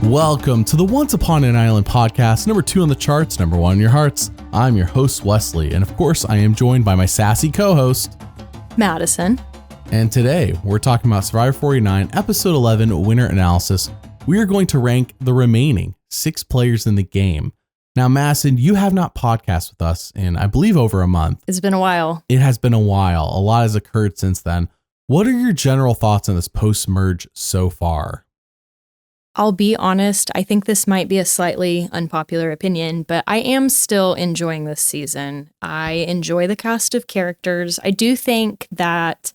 Welcome to the Once Upon an Island podcast, number 2 on the charts, number 1 in your hearts. I'm your host, Wesley, and of course, I am joined by my sassy co-host, Madison. And today, we're talking about Survivor 49, Episode 11, Winner Analysis. We are going to rank the remaining 6 players in the game. Now, Madison, you have not podcasted with us in, I believe, over a month. It's been a while. It has been a while. A lot has occurred since then. What are your general thoughts on this post-merge so far? I'll be honest, I think this might be a slightly unpopular opinion, but I am still enjoying this season. I enjoy the cast of characters. I do think that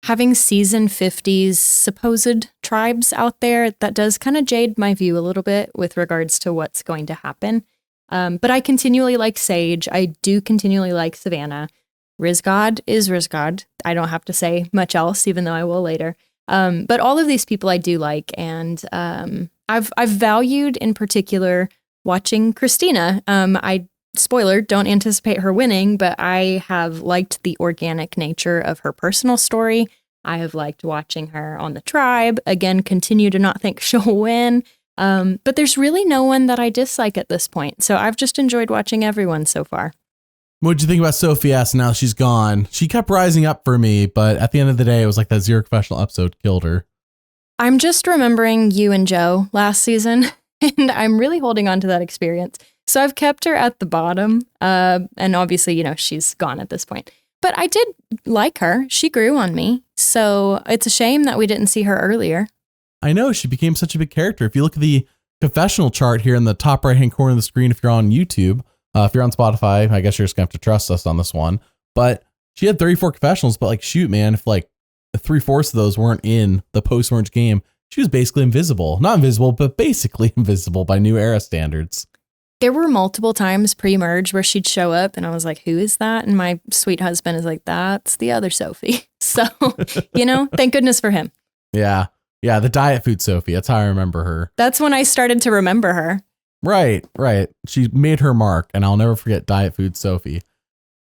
having season 50's supposed tribes out there, that does kind of jade my view a little bit with regards to what's going to happen. But I continually like Sage. I do continually like Savannah. Rizgod is Rizgod. I don't have to say much else, even though I will later. But all of these people I do like, and I've valued in particular watching Kristina. Spoiler, don't anticipate her winning, but I have liked the organic nature of her personal story. I have liked watching her on the tribe. Again, continue to not think she'll win. But there's really no one that I dislike at this point. So I've just enjoyed watching everyone so far. What'd you think about Sophie S? Now she's gone. She kept rising up for me, but at the end of the day, it was like that zero confessional episode killed her. I'm just remembering you and Joe last season, and I'm really holding on to that experience. So I've kept her at the bottom, and obviously, she's gone at this point. But I did like her. She grew on me, so it's a shame that we didn't see her earlier. I know, she became such a big character. If you look at the confessional chart here in the top right-hand corner of the screen, if you're on YouTube, if you're on Spotify, I guess you're just going to have to trust us on this one. But she had 34 confessionals, but like, shoot, man, if like 3/4 of those weren't in the post-merge game, she was basically invisible. Not invisible, but basically invisible by New Era standards. There were multiple times pre-merge where she'd show up and I was like, who is that? And my sweet husband is like, that's the other Sophie. So, thank goodness for him. Yeah. Yeah. The diet food Sophie. That's how I remember her. That's when I started to remember her. Right. She made her mark, and I'll never forget diet food Sophie.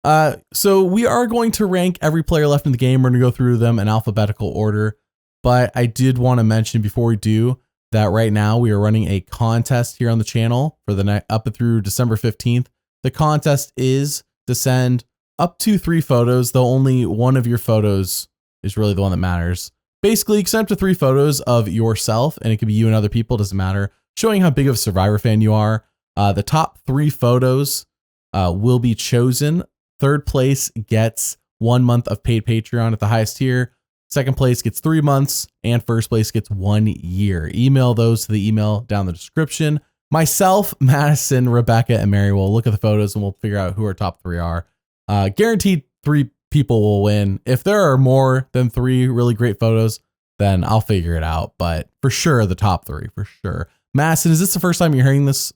So we are going to rank every player left in the game. We're going to go through them in alphabetical order. But I did want to mention before we do that right now we are running a contest here on the channel for the night up through December 15th. The contest is to send up to 3 photos, though only one of your photos is really the one that matters. Basically, you can send up to 3 photos of yourself, and it could be you and other people, doesn't matter, showing how big of a Survivor fan you are. The top 3 photos will be chosen. Third place gets 1 month of paid Patreon at the highest tier. Second place gets 3 months, and first place gets 1 year. Email those to the email down in the description. Myself, Madison, Rebecca, and Mary will look at the photos and we'll figure out who our top 3 are. Guaranteed 3 people will win. If there are more than 3 really great photos, then I'll figure it out. But for sure, the top 3, for sure. Madison, is this the first time you're hearing this?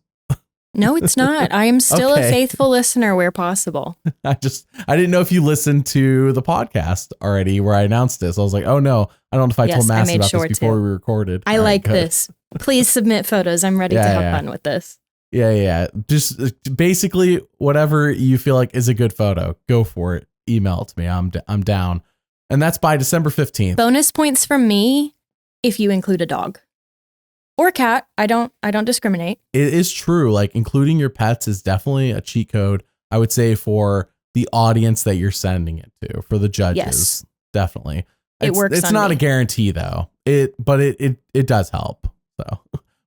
No, it's not. I am still a faithful listener where possible. I didn't know if you listened to the podcast already where I announced this. I was like, oh no, I don't know if I told Madison about this before we recorded. I like this. Please submit photos. I'm ready to have fun with this. Yeah. Just basically whatever you feel like is a good photo, go for it. Email it to me. I'm down. And that's by December 15th. Bonus points from me if you include a dog. Or cat. I don't discriminate. It is true. Like, including your pets is definitely a cheat code, I would say, for the audience that you're sending it to, for the judges. Yes. Definitely. It works. It's not a guarantee though. But it does help. So,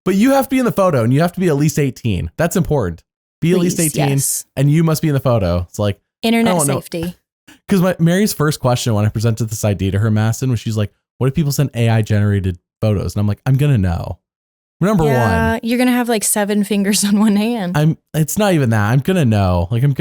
but you have to be in the photo and you have to be at least 18. That's important. Be at least 18 and you must be in the photo. It's like internet safety. Because Mary's first question when I presented this idea to her, Madison, was she's like, what if people send AI generated photos? And I'm like, I'm going to know. Number one, you're going to have like 7 fingers on one hand. It's not even that. I'm going to know. It's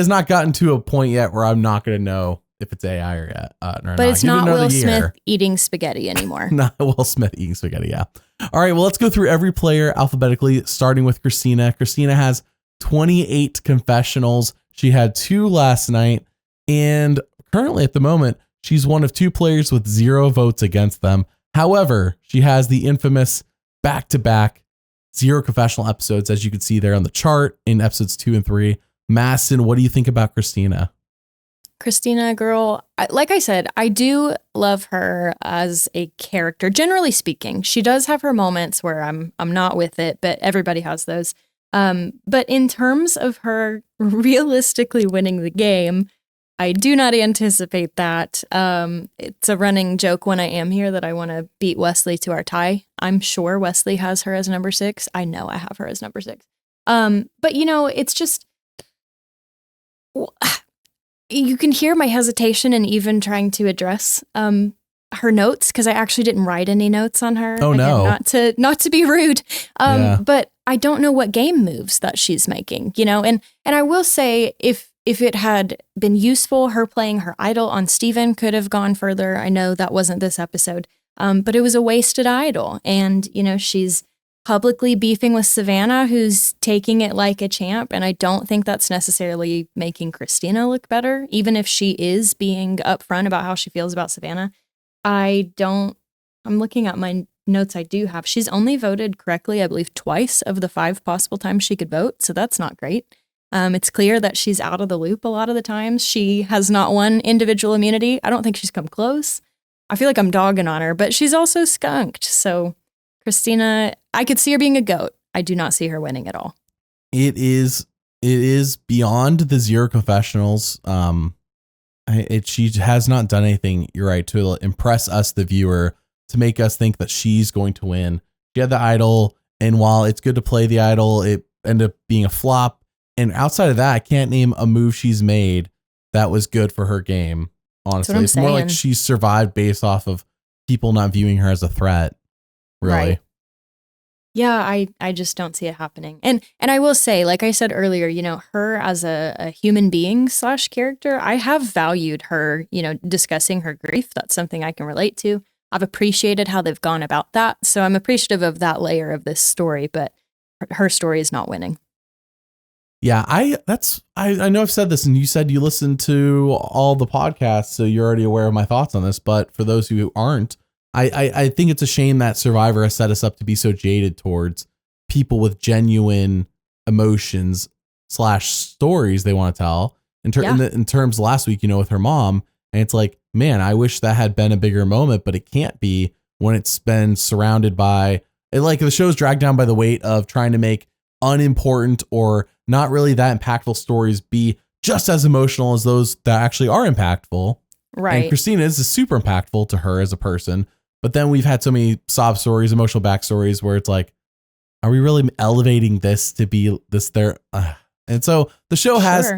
not gotten to a point yet where I'm not going to know if it's AI or yet. But it's not Will Smith eating spaghetti anymore. Not Will Smith eating spaghetti. Yeah. All right. Well, let's go through every player alphabetically, starting with Kristina. Kristina has 28 confessionals. She had 2 last night. And currently at the moment, she's one of 2 players with 0 votes against them. However, she has the infamous back-to-back 0 confessional episodes, as you can see there on the chart in episodes 2 and 3. Madison, what do you think about Kristina? Kristina, girl, like I said, I do love her as a character. Generally speaking, she does have her moments where I'm not with it, but everybody has those. But in terms of her realistically winning the game, I do not anticipate that. It's a running joke when I am here that I want to beat Wesley to our tie. I'm sure Wesley has her as number 6. I know I have her as number 6. But it's just, you can hear my hesitation in even trying to address her notes, because I actually didn't write any notes on her. Oh, no. Not to be rude. Yeah. But I don't know what game moves that she's making, and I will say if it had been useful, her playing her idol on Steven could have gone further. I know that wasn't this episode, but it was a wasted idol. And, she's publicly beefing with Savannah, who's taking it like a champ. And I don't think that's necessarily making Kristina look better, even if she is being upfront about how she feels about Savannah. I'm looking at my notes I do have. She's only voted correctly, I believe, twice of the 5 possible times she could vote. So that's not great. It's clear that she's out of the loop a lot of the times. She has not won individual immunity. I don't think she's come close. I feel like I'm dogging on her, but she's also skunked. So Kristina, I could see her being a goat. I do not see her winning at all. It is beyond the Zero confessionals. She has not done anything, you're right, to impress us, the viewer, to make us think that she's going to win. She had the idol, and while it's good to play the idol, it ended up being a flop. And outside of that, I can't name a move she's made that was good for her game. Honestly, it's more like she survived based off of people not viewing her as a threat. Really. Right. Yeah, I just don't see it happening. And I will say, like I said earlier, her as a human being / character, I have valued her, discussing her grief. That's something I can relate to. I've appreciated how they've gone about that. So I'm appreciative of that layer of this story, but her story is not winning. Yeah, I know I've said this, and you said you listened to all the podcasts, so you're already aware of my thoughts on this. But for those who aren't, I think it's a shame that Survivor has set us up to be so jaded towards people with genuine emotions / stories they want to tell. In terms last week, with her mom, and it's like, man, I wish that had been a bigger moment, but it can't be when it's been surrounded by, like, the show's dragged down by the weight of trying to make unimportant or not really that impactful stories be just as emotional as those that actually are impactful. Right. And Kristina is super impactful to her as a person. But then we've had so many sob stories, emotional backstories where it's like, are we really elevating this to be this there? And so the show has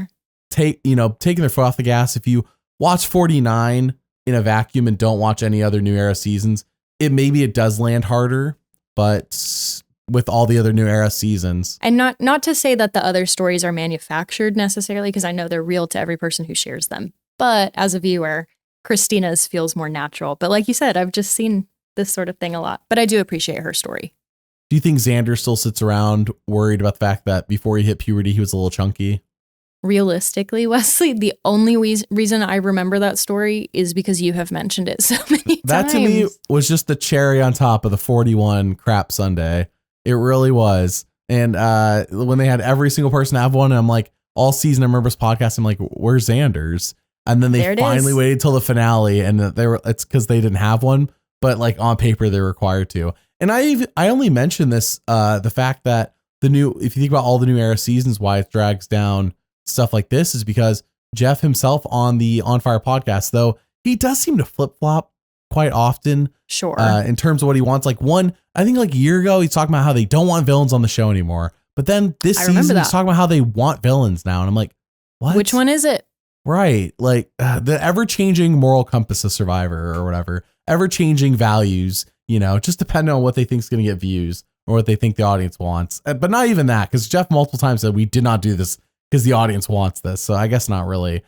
taken their foot off the gas. If you watch 49 in a vacuum and don't watch any other New Era seasons, it does land harder, but with all the other New Era seasons. And not to say that the other stories are manufactured necessarily, because I know they're real to every person who shares them. But as a viewer, Kristina's feels more natural. But like you said, I've just seen this sort of thing a lot. But I do appreciate her story. Do you think Xander still sits around worried about the fact that before he hit puberty, he was a little chunky? Realistically, Wesley, the only reason I remember that story is because you have mentioned it so many times. That to me was just the cherry on top of the 41 crap Sunday. It really was. And when they had every single person have one, I'm like, all season, I remember this podcast, I'm like, where's Xander's? And then they finally waited till the finale, and it's because they didn't have one, but like on paper, they're required to. And I only mentioned this, the fact that if you think about all the New Era seasons, why it drags down stuff like this is because Jeff himself on the On Fire podcast, though, he does seem to flip flop quite often. Sure. In terms of what he wants. I think like a year ago, he's talking about how they don't want villains on the show anymore. But then this season, he's talking about how they want villains now. And I'm like, what? Which one is it? Right. Like the ever-changing moral compass of Survivor or whatever, ever-changing values, just depending on what they think is going to get views or what they think the audience wants. But not even that, because Jeff multiple times said we did not do this because the audience wants this. So I guess not really.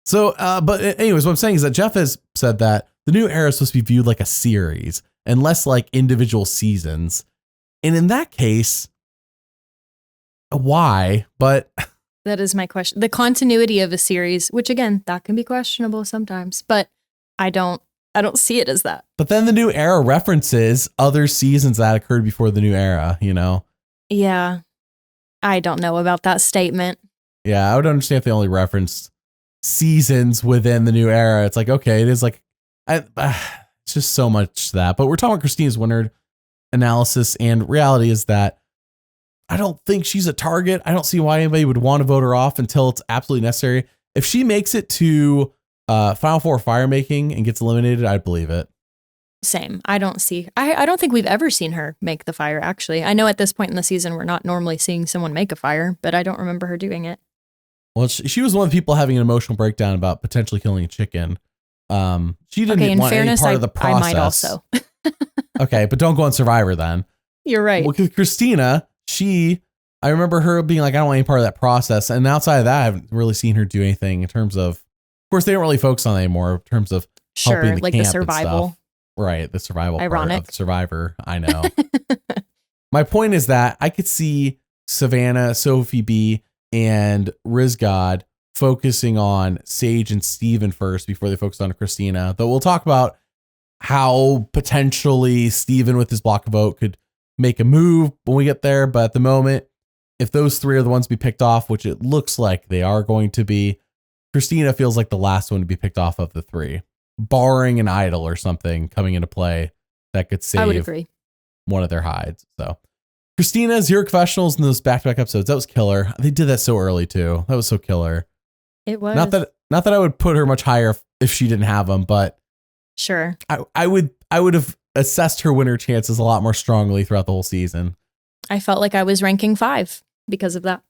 So, but anyways, what I'm saying is that Jeff has said that the New Era is supposed to be viewed like a series and less like individual seasons. And in that case, why? But that is my question. The continuity of a series, which again, that can be questionable sometimes, but I don't see it as that. But then the New Era references other seasons that occurred before the New Era, Yeah. I don't know about that statement. Yeah, I would understand if they only referenced seasons within the new era. It's like, okay, it is like, it's just so much that. But we're talking about Kristina's winner analysis, and reality is that I don't think she's a target. I don't see why anybody would want to vote her off until it's absolutely necessary. If she makes it to Final Four fire making and gets eliminated, I'd believe it. Same. I don't think we've ever seen her make the fire, actually. I know at this point in the season, we're not normally seeing someone make a fire, but I don't remember her doing it. Well, she was one of the people having an emotional breakdown about potentially killing a chicken. She didn't want any part of the process. I might also. Okay, but don't go on Survivor then. You're right. Well, with Kristina, I remember her being like, I don't want any part of that process. And outside of that, I haven't really seen her do anything in terms of course, they don't really focus on it anymore in terms of helping the like camp the survival. And stuff. Right, the survival Ironic. part of Survivor. I know. My point is that I could see Savannah, Sophi B, and Rizgod focusing on Sage and Steven first before they focus on Kristina. Though we'll talk about how potentially Steven with his block vote could make a move when we get there. But at the moment, if those three are the ones to be picked off, which it looks like they are going to be, Kristina feels like the last one to be picked off of the three, barring an idol or something coming into play that could save I would agree. one of their hides. So Kristina, zero confessionals in those back-to-back episodes. That was killer. They did that so early too. That was so killer. It was. Not that I would put her much higher if she didn't have them, but sure. I would have assessed her winner chances a lot more strongly throughout the whole season. I felt like I was ranking 5 because of that.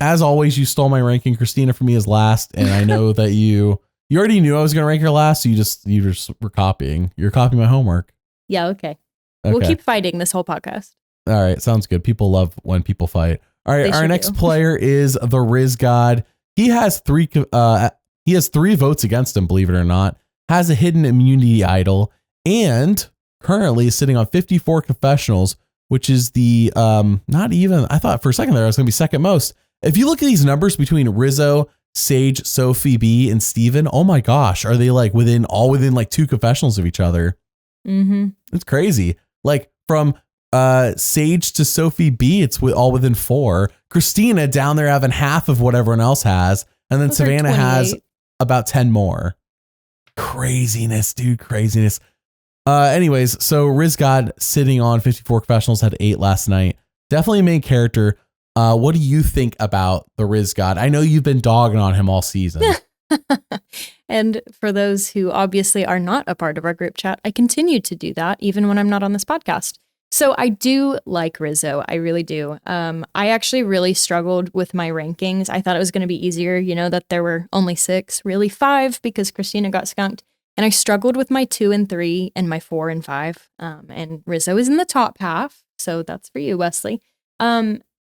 As always, you stole my ranking. Kristina for me is last, and I know that you already knew I was going to rank her last, so you just were copying. You're copying my homework. Yeah, okay. We'll keep fighting this whole podcast. All right, sounds good. People love when people fight. All right, our next do. player is the Rizgod. He has 3 votes against him, believe it or not. Has a hidden immunity idol, and currently is sitting on 54 confessionals, which is the not even. I thought for a second there I was going to be second most. If you look at these numbers between Rizo, Sage, Sophi B, and Steven, oh my gosh, are they like within like 2 confessionals of each other? Mm-hmm. It's crazy. Like from Sage to Sophi B, it's all within 4. Kristina down there having half of what everyone else has, and then Savannah has about 10 more. Craziness, dude, craziness. Anyways, so Rizgod sitting on 54 confessionals, had 8 last night. Definitely a main character. What do you think about the Rizgod? I know you've been dogging on him all season. And for those who obviously are not a part of our group chat, I continue to do that even when I'm not on this podcast. So I do like Rizo. I really do. I actually really struggled with my rankings. I thought it was going to be easier, that there were only 6, really 5 because Kristina got skunked. And I struggled with my 2 and 3 and my 4 and 5. And Rizo is in the top half. So that's for you, Wesley.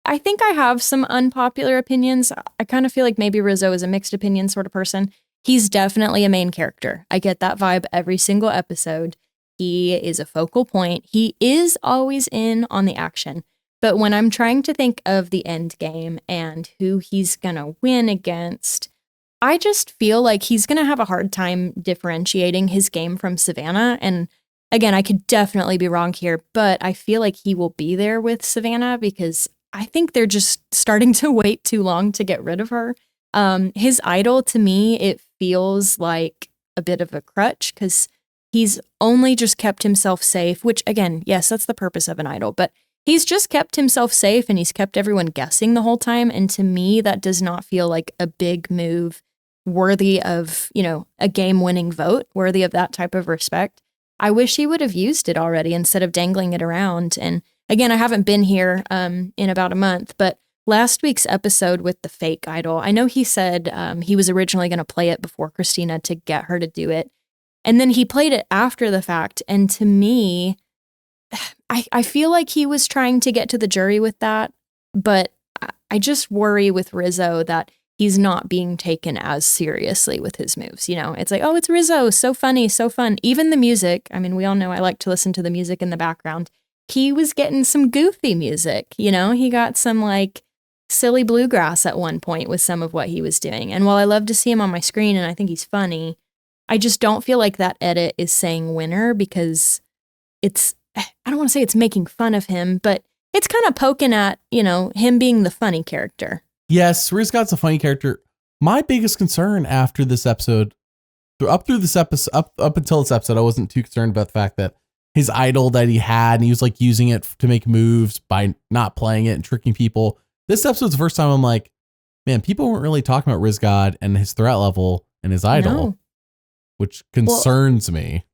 I think I have some unpopular opinions. I kind of feel like maybe Rizo is a mixed opinion sort of person. He's definitely a main character. I get that vibe every single episode. He is a focal point. He is always in on the action. But when I'm trying to think of the end game and who he's going to win against, I just feel like he's going to have a hard time differentiating his game from Savannah. And again, I could definitely be wrong here, but I feel like he will be there with Savannah because I think they're just starting to wait too long to get rid of her. His idol, to me, it feels like a bit of a crutch because he's only just kept himself safe, which again, yes, that's the purpose of an idol, but he's just kept himself safe and he's kept everyone guessing the whole time. And to me, that does not feel like a big move worthy of, a game-winning vote, worthy of that type of respect. I wish he would have used it already instead of dangling it around. And again, I haven't been here in about a month, but last week's episode with the fake idol, I know he said he was originally going to play it before Kristina to get her to do it. And then he played it after the fact. And to me, I feel like he was trying to get to the jury with that. But I just worry with Rizo that he's not being taken as seriously with his moves. It's like, oh, it's Rizo. So funny, so fun. Even the music. I mean, we all know I like to listen to the music in the background. He was getting some goofy music. He got some like silly bluegrass at one point with some of what he was doing. And while I love to see him on my screen and I think he's funny, I just don't feel like that edit is saying winner because I don't want to say it's making fun of him, but it's kind of poking at, him being the funny character. Yes, Rizgod's a funny character. My biggest concern after this episode, up until this episode, I wasn't too concerned about the fact that his idol that he had, and he was like using it to make moves by not playing it and tricking people. This episode's the first time I'm like, man, people weren't really talking about Rizgod and his threat level and his idol, which concerns me.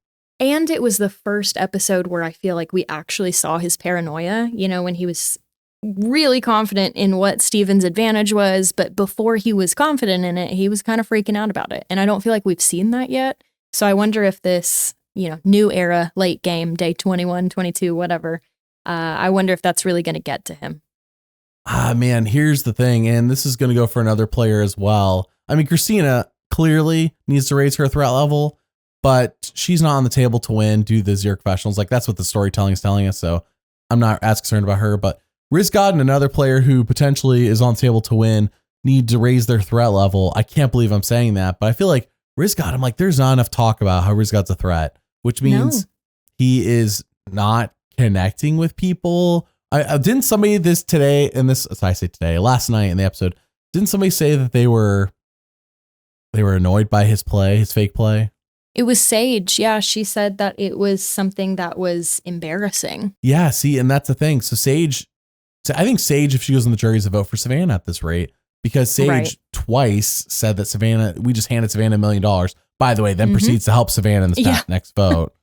And it was the first episode where I feel like we actually saw his paranoia, when he was really confident in what Steven's advantage was, but before he was confident in it, he was kind of freaking out about it. And I don't feel like we've seen that yet. So I wonder if this, new era, late game, day 21, 22, whatever, I wonder if that's really going to get to him. Man, here's the thing, and this is going to go for another player as well. I mean, Kristina clearly needs to raise her threat level, but she's not on the table to win due to the Zero Professionals. Like, that's what the storytelling is telling us, so I'm not as concerned about her. But Rizgod and another player who potentially is on the table to win need to raise their threat level. I can't believe I'm saying that, but I feel like Rizgod, I'm like, there's not enough talk about how Rizgod's a threat, which means he is not connecting with people. I didn't somebody this today in this, I say today, last night in the episode, didn't somebody say that they were annoyed by his play, his fake play? It was Sage. Yeah, she said that it was something that was embarrassing. Yeah, see, and that's the thing. So I think Sage, if she goes on the jury, is a vote for Savannah at this rate, because Sage twice said that we just handed Savannah $1 million. By the way, then proceeds to help Savannah in this next vote.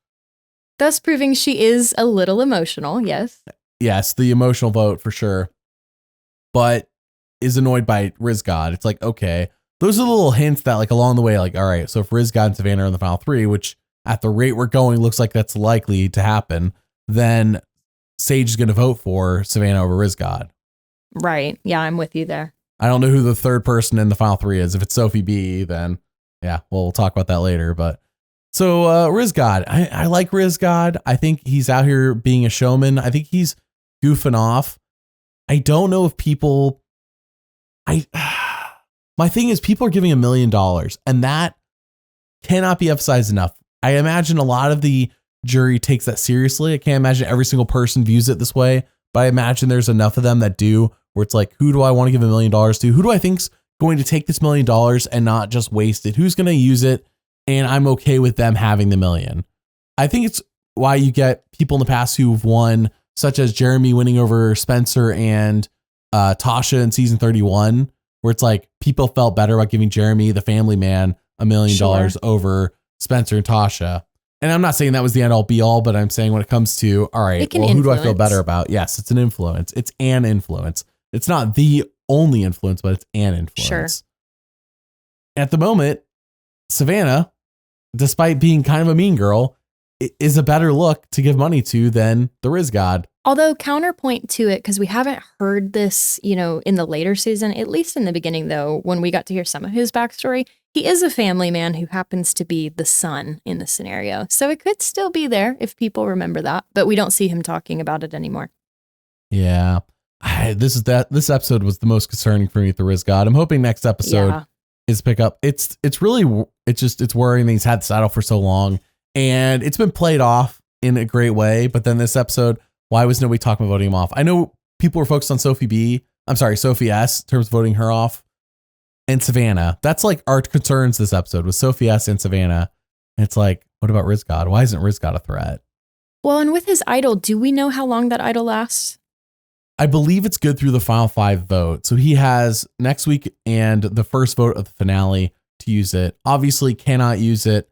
Thus proving she is a little emotional, yes. Yes, the emotional vote for sure, but is annoyed by Rizgod. It's like, okay, those are the little hints that like along the way, like, all right, so if Rizgod and Savannah are in the final 3, which at the rate we're going looks like that's likely to happen, then Sage is going to vote for Savannah over Rizgod. Right. Yeah, I'm with you there. I don't know who the third person in the final 3 is. If it's Sophi B, then yeah, we'll talk about that later. But so Rizgod, I like Rizgod. I think he's out here being a showman. I think he's goofing off. I don't know if people, my thing is people are giving $1 million, and that cannot be emphasized enough. I imagine a lot of the jury takes that seriously. I can't imagine every single person views it this way, but I imagine there's enough of them that do, where it's like, who do I want to give $1 million to? Who do I think's going to take this $1 million and not just waste it? Who's going to use it? And I'm okay with them having the $1 million. I think it's why you get people in the past who've won, such as Jeremy winning over Spencer and Tasha in season 31, where it's like people felt better about giving Jeremy, the family man, $1 million over Spencer and Tasha. And I'm not saying that was the end all be all, but I'm saying when it comes to, all right, well, who do I feel better about? Yes, it's an influence. It's an influence. It's not the only influence, but it's an influence. Sure. At the moment, Savannah, despite being kind of a mean girl, is a better look to give money to than the Rizgod. Although counterpoint to it, because we haven't heard this, in the later season, at least in the beginning, though, when we got to hear some of his backstory, he is a family man who happens to be the son in the scenario. So it could still be there if people remember that, but we don't see him talking about it anymore. Yeah. This episode was the most concerning for me with the Rizgod. I'm hoping next episode is pick up. It's worrying that he's had this idol for so long, and it's been played off in a great way. But then this episode, why was nobody talking about voting him off? I know people were focused on Sophi S, in terms of voting her off, and Savannah. That's like our concerns this episode was Sophi S and Savannah. And it's like, what about Rizgod? Why isn't Rizgod a threat? Well, and with his idol, do we know how long that idol lasts? I believe it's good through the final 5 vote. So he has next week and the first vote of the finale to use it. Obviously cannot use it.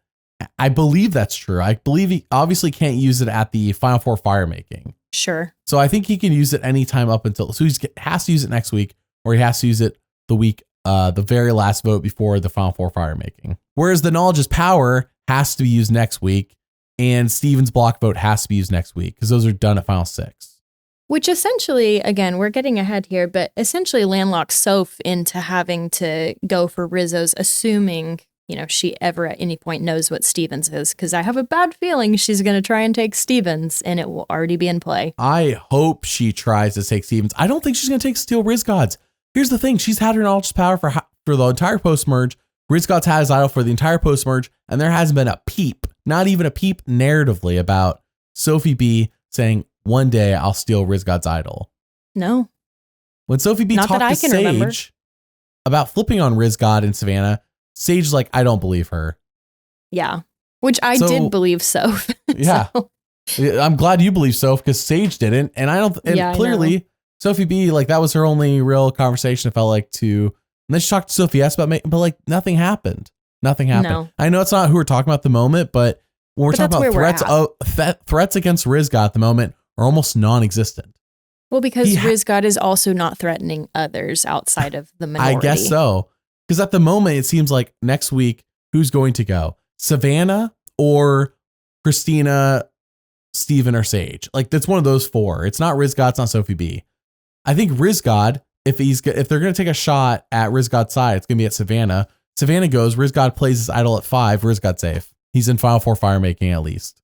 I believe that's true. I believe he obviously can't use it at the final 4 fire making. Sure. So I think he can use it anytime up until, so he has to use it next week, or he has to use it the week, the very last vote before the final 4 fire making. Whereas the knowledge is power has to be used next week, and Steven's block vote has to be used next week because those are done at final 6. Which essentially, again, we're getting ahead here, but essentially landlocks Soph into having to go for Rizzo's, assuming, she ever at any point knows what Steven's is, because I have a bad feeling she's going to try and take Steven's, and it will already be in play. I hope she tries to take Steven's. I don't think she's going to steal Rizgod's. Here's the thing. She's had her knowledge power for the entire post-merge. Rizgod's had his idol for the entire post-merge, and there hasn't been a peep, not even a peep narratively about Sophi B saying, one day I'll steal Rizgod's idol. No. When Sophi B talked to Sage, about flipping on Rizgod and Savannah, Sage's like, I don't believe her. Yeah. Which I did believe so. Yeah. I'm glad you believe so because Sage didn't. And clearly Sophi B, like that was her only real conversation. It felt like and then she talked to Sophie S about but like nothing happened. Nothing happened. No. I know it's not who we're talking about at the moment, but when we're talking about threats against Rizgod at the moment are almost non-existent. Well, because Rizgod is also not threatening others outside of the minority. I guess so. Because at the moment, it seems like next week, who's going to go? Savannah or Kristina, Steven, or Sage? Like, that's one of those four. It's not Rizgod, it's not Sophi B. I think Rizgod, if they're going to take a shot at Rizgod's side, it's going to be at Savannah. Savannah goes, Rizgod plays his idol at 5, Rizgod's safe. He's in Final Four fire making at least.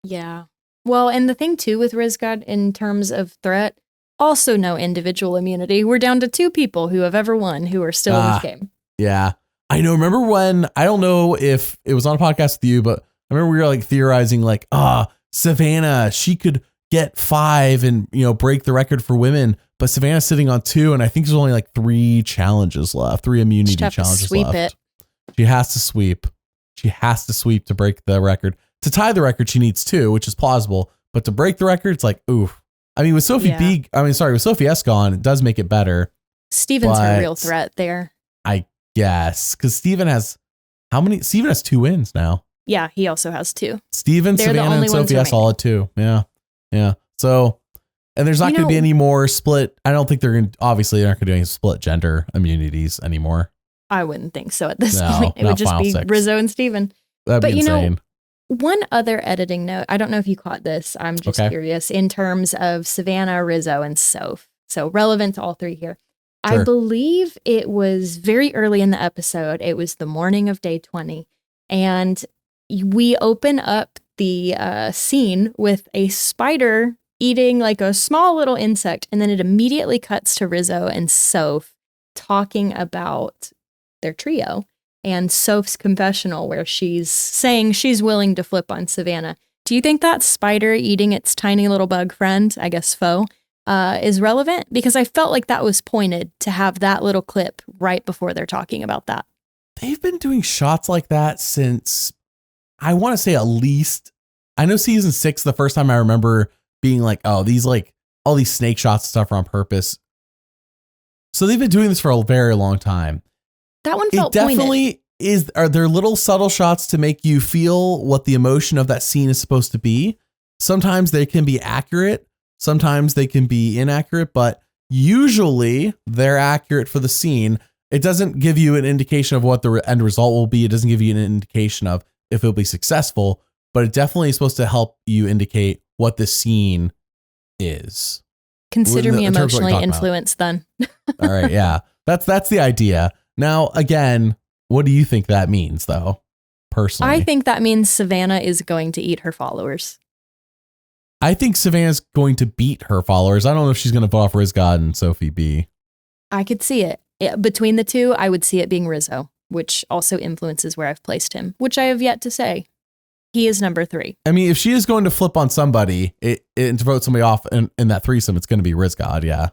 Yeah. Well, and the thing too with Rizgod in terms of threat, also no individual immunity. We're down to 2 people who have ever won who are still in this game. Yeah. I know. Remember when, I don't know if it was on a podcast with you, but I remember we were like theorizing like, Savannah, she could get 5 and, break the record for women. But Savannah's sitting on 2, and I think there's only like 3 challenges left, 3 immunity challenges left. She has to sweep. She has to sweep to break the record. To tie the record, she needs 2, which is plausible. But to break the record, it's like, oof. I mean, with Sophi with Sophie S gone, it does make it better. Steven's her real threat there. I guess. Because Steven has Steven has 2 wins now. Yeah, he also has 2. Steven, Savannah, and Sophie S all at 2. Yeah. Yeah. So, and there's not going to be any more split. I don't think they're not going to do any split gender immunities anymore. I wouldn't think so at this point. It would just be 6. Rizzo and Steven. That'd be insane. One other editing note, I don't know if you caught this. I'm just curious in terms of Savannah, Rizzo, and Soph. So relevant to all 3 here. Sure. I believe it was very early in the episode. It was the morning of day 20. And we open up the scene with a spider eating like a small little insect. And then it immediately cuts to Rizzo and Soph talking about their trio. And Soph's confessional where she's saying she's willing to flip on Savannah. Do you think that spider eating its tiny little bug friend, I guess foe, is relevant? Because I felt like that was pointed to have that little clip right before they're talking about that. They've been doing shots like that since, I want to say at least, I know season 6, the first time I remember being like, oh, these like all these snake shots and stuff are on purpose. So they've been doing this for a very long time. That one felt definitely pointed. Are there little subtle shots to make you feel what the emotion of that scene is supposed to be? Sometimes they can be accurate. Sometimes they can be inaccurate, but usually they're accurate for the scene. It doesn't give you an indication of what the end result will be. It doesn't give you an indication of if it'll be successful, but it definitely is supposed to help you indicate what the scene is. Consider me emotionally influenced then. All right. Yeah. That's the idea. Now, again, what do you think that means, though, personally? I think that means Savannah is going to eat her followers. I think Savannah's going to beat her followers. I don't know if she's going to vote off Rizgod and Sophi B. I could see it. Between the 2, I would see it being Rizzo, which also influences where I've placed him, which I have yet to say. He is number 3. I mean, if she is going to flip on somebody and to vote somebody off in that threesome, it's going to be Rizgod, yeah.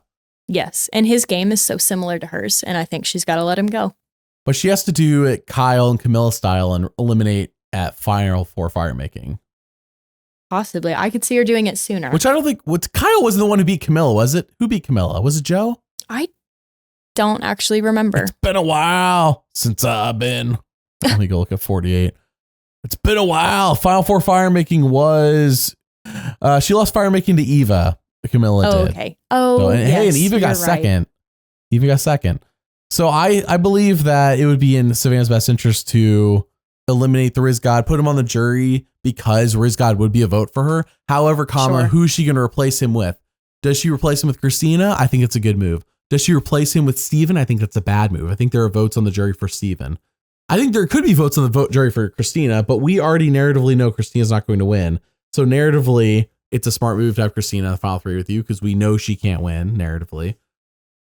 Yes, and his game is so similar to hers, and I think she's got to let him go. But she has to do it Kyle and Camilla style and eliminate at Final Four fire making. Possibly. I could see her doing it sooner. Which I don't think, Kyle wasn't the one who beat Camilla, was it? Who beat Camilla? Was it Joe? I don't actually remember. It's been a while since I've been. Let me go look at 48. It's been a while. Final Four fire making was, she lost fire making to Eva. Camilla did. Okay. Oh, yes, hey, and Eva got second. Eva got second. So I believe that it would be in Savannah's best interest to eliminate the Rizgod, put him on the jury because Rizgod would be a vote for her. However, who's she going to replace him with? Does she replace him with Kristina? I think it's a good move. Does she replace him with Steven? I think that's a bad move. I think there are votes on the jury for Steven. I think there could be votes on the jury for Kristina, but we already narratively know Kristina's not going to win. So narratively, it's a smart move to have Kristina in the final 3 with you because we know she can't win narratively.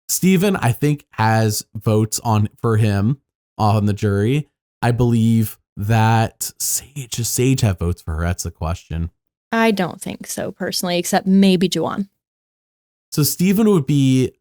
Steven, I think, has votes for him on the jury. I believe that does Sage have votes for her? That's the question. I don't think so personally, except maybe Juwan. So Steven would be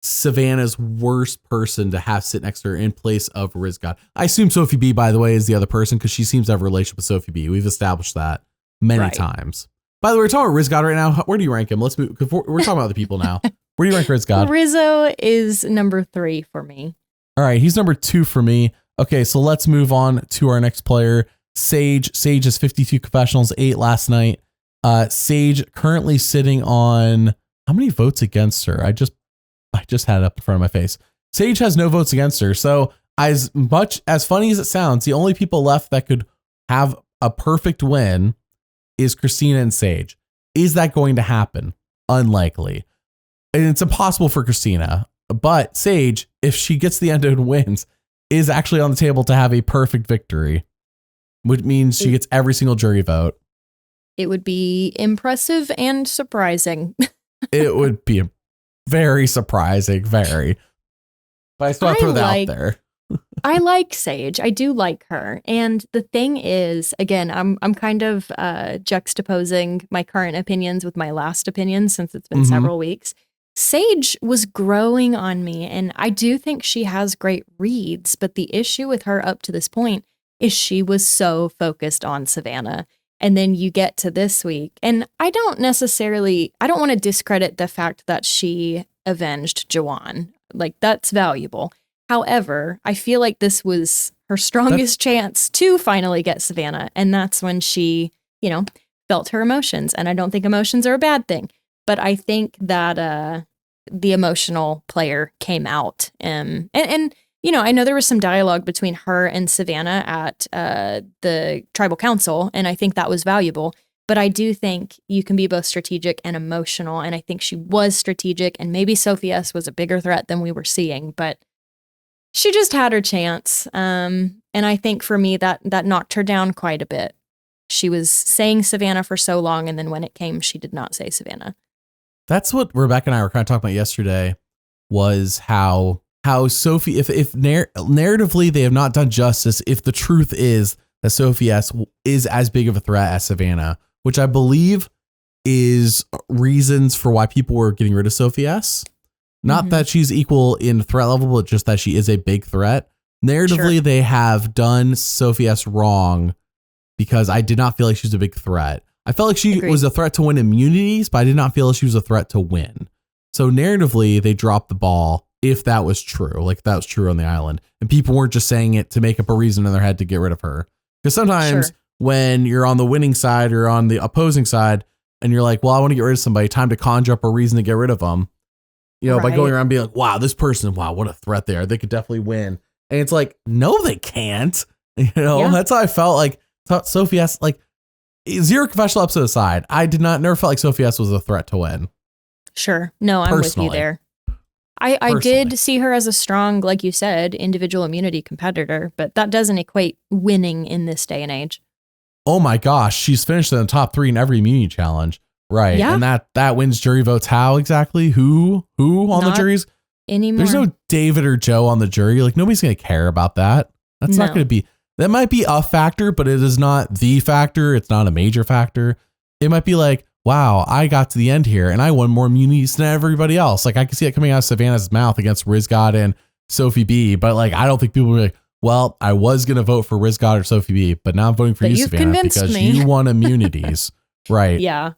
Savannah's worst person to have sit next to her in place of Rizgod. I assume Sophi B, by the way, is the other person because she seems to have a relationship with Sophi B. We've established that many times. By the way, we're talking about Rizgod right now. Where do you rank him? Let's move. We're talking about other people now. Where do you rank Rizgod? Rizzo is number 3 for me. All right, he's number 2 for me. Okay, so let's move on to our next player, Sage. Sage has 52 confessionals, 8 last night. Sage currently sitting on how many votes against her? I just had it up in front of my face. Sage has no votes against her. So as much as funny as it sounds, the only people left that could have a perfect win is Kristina and Sage. Is that going to happen? Unlikely. And it's impossible for Kristina. But Sage, if she gets the end and wins, is actually on the table to have a perfect victory, which means she gets every single jury vote. It would be impressive and surprising. It would be very surprising, very. But I still have to throw that out there. I like Sage. I do like her. And the thing is, again, I'm kind of juxtaposing my current opinions with my last opinions since it's been several weeks. Sage was growing on me, and I do think she has great reads, but the issue with her up to this point is she was so focused on Savannah. And then you get to this week, and I don't want to discredit the fact that she avenged Jawan. Like, that's valuable. However, I feel like this was her strongest chance to finally get Savannah, and that's when she, felt her emotions. And I don't think emotions are a bad thing. But I think that the emotional player came out. And I know there was some dialogue between her and Savannah at the tribal council, and I think that was valuable. But I do think you can be both strategic and emotional, and I think she was strategic, and maybe Sophi S was a bigger threat than we were seeing, but she just had her chance. And I think for me, that knocked her down quite a bit. She was saying Savannah for so long, and then when it came, she did not say Savannah. That's what Rebecca and I were kind of talking about yesterday, was how Sophi, if narratively they have not done justice, if the truth is that Sophi S is as big of a threat as Savannah, which I believe is reasons for why people were getting rid of Sophi S. Not that she's equal in threat level, but just that she is a big threat. Narratively, they have done Sophi S wrong because I did not feel like she was a big threat. I felt like she was a threat to win immunities, but I did not feel like she was a threat to win. So narratively, they dropped the ball if that was true, like that was true on the island. And people weren't just saying it to make up a reason in their head to get rid of her. Because sometimes when you're on the winning side or on the opposing side and you're like, well, I want to get rid of somebody, time to conjure up a reason to get rid of them. By going around being like, wow, this person, wow, what a threat they are. They could definitely win. And it's like, no, they can't. That's how I felt like Sophi S, like, zero confessional episode aside, I never felt like Sophi S was a threat to win. Sure. No, I'm with you there. I did see her as a strong, like you said, individual immunity competitor, but that doesn't equate winning in this day and age. Oh my gosh, she's finished in the top 3 in every immunity challenge. Right. Yeah. And that wins jury votes. How exactly? Who on not the juries? Anymore. There's no David or Joe on the jury. Like, nobody's going to care about that. That's not going to be, that might be a factor, but it is not the factor. It's not a major factor. It might be like, wow, I got to the end here and I won more immunities than everybody else. Like, I can see it coming out of Savannah's mouth against Rizgod and Sophi B, but like, I don't think people will be like, well, I was going to vote for Rizgod or Sophi B, but now I'm voting for you, Savannah, because you won immunities. Right. Yeah.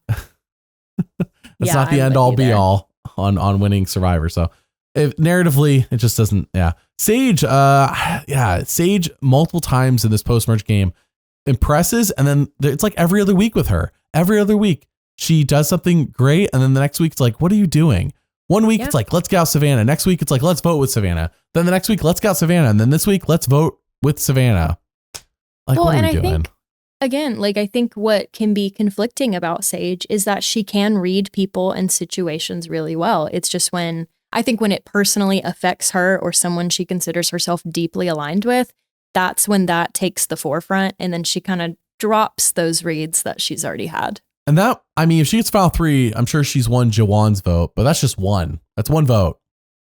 That's not the end all be all on winning Survivor. So narratively, it just doesn't. Yeah. Sage. Sage multiple times in this post-merge game impresses. And then it's like every other week with her. Every other week she does something great. And then the next week it's like, what are you doing? One week it's like, let's get out Savannah. Next week it's like, let's vote with Savannah. Then the next week, let's get out Savannah. And then this week, let's vote with Savannah. Like, what are we doing? Again, like, I think what can be conflicting about Sage is that she can read people and situations really well. It's just when it personally affects her or someone she considers herself deeply aligned with, that's when that takes the forefront. And then she kind of drops those reads that she's already had. And that, I mean, if she gets file 3, I'm sure she's won Jawan's vote, but that's just one. That's one vote.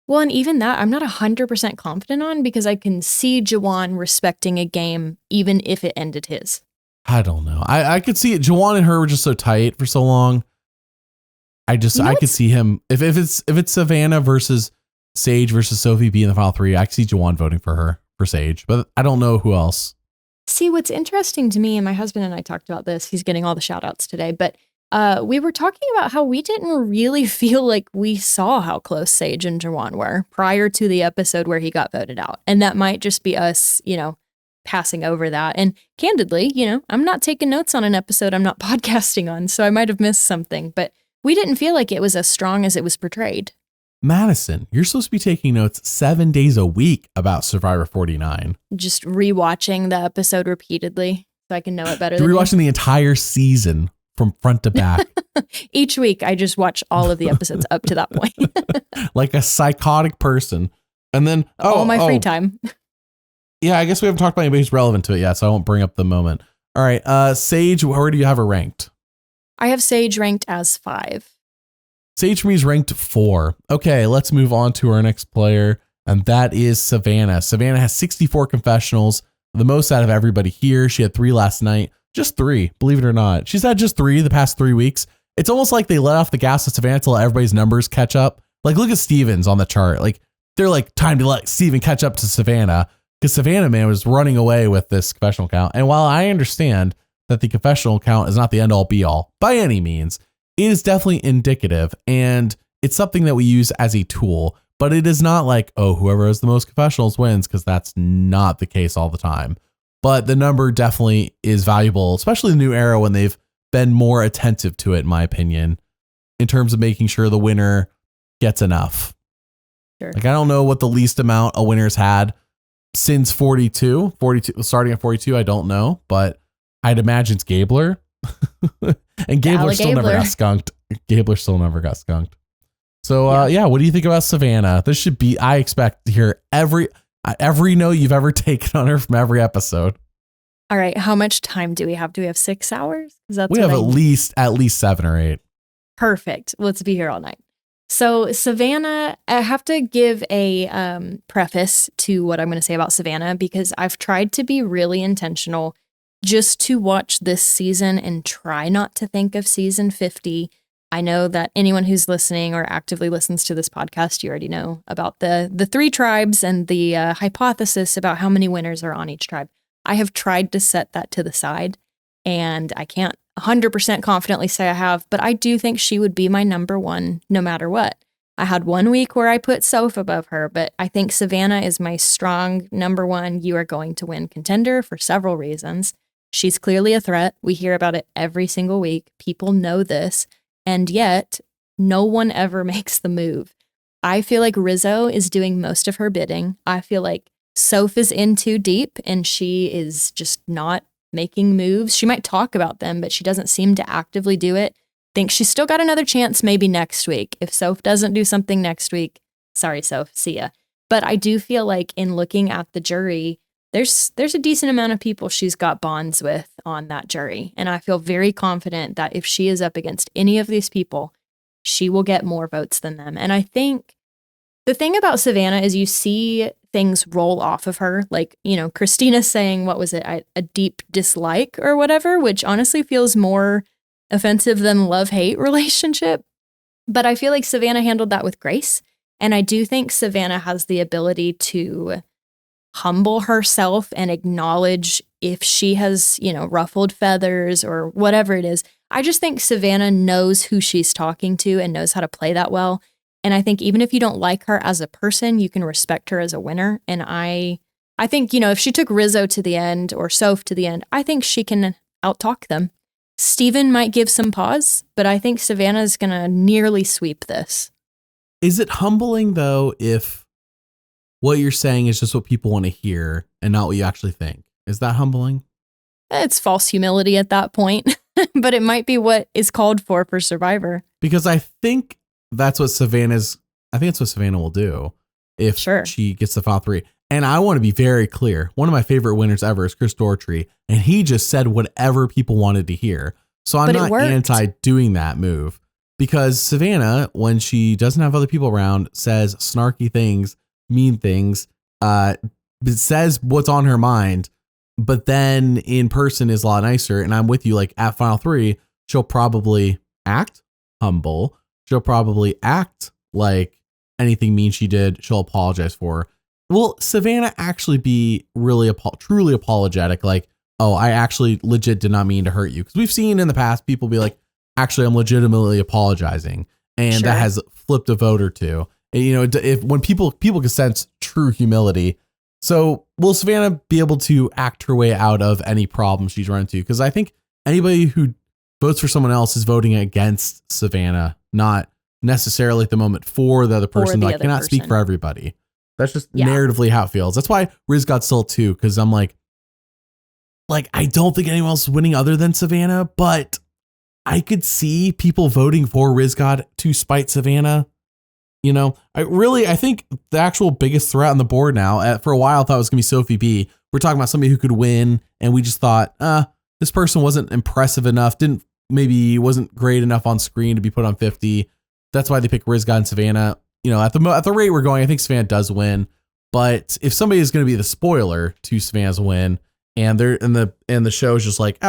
Well, and even that, I'm not 100% confident on because I can see Jawan respecting a game even if it ended his. I don't know. I could see it. Jawan and her were just so tight for so long. I could see him if it's Savannah versus Sage versus Sophi B in the final 3. I can see Jawan voting for her, for Sage, but I don't know who else. See, what's interesting to me, and my husband and I talked about this, he's getting all the shout outs today, but we were talking about how we didn't really feel like we saw how close Sage and Jawan were prior to the episode where he got voted out. And that might just be us, passing over that. And candidly, I'm not taking notes on an episode I'm not podcasting on, so I might have missed something, but we didn't feel like it was as strong as it was portrayed. Madison, you're supposed to be taking notes 7 days a week about Survivor 49. Just rewatching the episode repeatedly so I can know it better. You're rewatching the entire season from front to back. Each week, I just watch all of the episodes up to that point. Like a psychotic person. And then, all my free time. Yeah, I guess we haven't talked about anybody who's relevant to it yet, so I won't bring up the moment. All right, Sage, where do you have her ranked? I have Sage ranked as 5. Sage for me is ranked 4. Okay, let's move on to our next player, and that is Savannah. Savannah has 64 confessionals, the most out of everybody here. She had 3 last night. Just 3, believe it or not. She's had just 3 the past 3 weeks. It's almost like they let off the gas with Savannah to let everybody's numbers catch up. Like, look at Steven's on the chart. Like, they're like, time to let Steven catch up to Savannah, because Savannah, man, was running away with this confessional count. And while I understand that the confessional count is not the end all be all by any means, it is definitely indicative, and it's something that we use as a tool, but it is not like, oh, whoever has the most confessionals wins, because that's not the case all the time. But the number definitely is valuable, especially in the new era when they've been more attentive to it, in my opinion, in terms of making sure the winner gets enough. Sure. Like, I don't know what the least amount a winner's had since 42, starting at 42, I don't know, but I'd imagine it's Gabler. And Gabler still never got skunked. Gabler still never got skunked. So, what do you think about Savannah? This should be, I expect to hear every note you've ever taken on her from every episode. All right. How much time do we have? Do we have 6 hours? We have at least 7 or 8. Perfect. Let's be here all night. So Savannah, I have to give a preface to what I'm going to say about Savannah, because I've tried to be really intentional just to watch this season and try not to think of season 50. I know that anyone who's listening or actively listens to this podcast, you already know about the 3 tribes and the hypothesis about how many winners are on each tribe. I have tried to set that to the side, and I can't 100% confidently say I have, but I do think she would be my number 1 no matter what. I had 1 week where I put Soph above her, but I think Savannah is my strong number 1. You are going to win contender for several reasons. She's clearly a threat. We hear about it every single week. People know this, and yet no one ever makes the move. I feel like Rizo is doing most of her bidding. I feel like Soph is in too deep, and she is just not making moves. She might talk about them, but she doesn't seem to actively do it. Think she's still got another chance maybe next week. If Soph doesn't do something next week, sorry, Soph, see ya. But I do feel like in looking at the jury, there's a decent amount of people she's got bonds with on that jury. And I feel very confident that if she is up against any of these people, she will get more votes than them. And I think the thing about Savannah is you see things roll off of her. Like, Kristina saying, what was it? A deep dislike or whatever, which honestly feels more offensive than love-hate relationship. But I feel like Savannah handled that with grace. And I do think Savannah has the ability to humble herself and acknowledge if she has, ruffled feathers or whatever it is. I just think Savannah knows who she's talking to and knows how to play that well. And I think even if you don't like her as a person, you can respect her as a winner. And I think, if she took Rizo to the end or Soph to the end, I think she can out-talk them. Steven might give some pause, but I think Savannah's going to nearly sweep this. Is it humbling, though, if what you're saying is just what people want to hear and not what you actually think? Is that humbling? It's false humility at that point, but it might be what is called for Survivor. Because I think that's what Savannah will do if she gets the final 3. And I want to be very clear. One of my favorite winners ever is Chris Daughtry, and he just said whatever people wanted to hear. So I'm not anti doing that move, because Savannah, when she doesn't have other people around, says snarky things, mean things, says what's on her mind, but then in person is a lot nicer. And I'm with you, like at final 3, she'll probably act humble. She'll probably act like anything mean she did, she'll apologize for. Will Savannah actually be really truly apologetic? Like, oh, I actually legit did not mean to hurt you. Because we've seen in the past people be like, actually, I'm legitimately apologizing. And that has flipped a vote or two. And, you know, if when people can sense true humility. So will Savannah be able to act her way out of any problem she's run into? Because I think anybody who votes for someone else is voting against Savannah, not necessarily at the moment for the other person. I cannot speak for everybody. That's just narratively how it feels. That's why Rizgod still 2, because I'm like, I don't think anyone else is winning other than Savannah, but I could see people voting for Rizgod to spite Savannah. You know, I think the actual biggest threat on the board now, for a while, I thought it was going to be Sophi B. We're talking about somebody who could win, and we just thought, this person wasn't impressive enough, wasn't great enough on screen to be put on 50. That's why they picked Rizgod and Savannah. You know, at the rate we're going, I think Savannah does win. But if somebody is going to be the spoiler to Savannah's win, and the show is just like,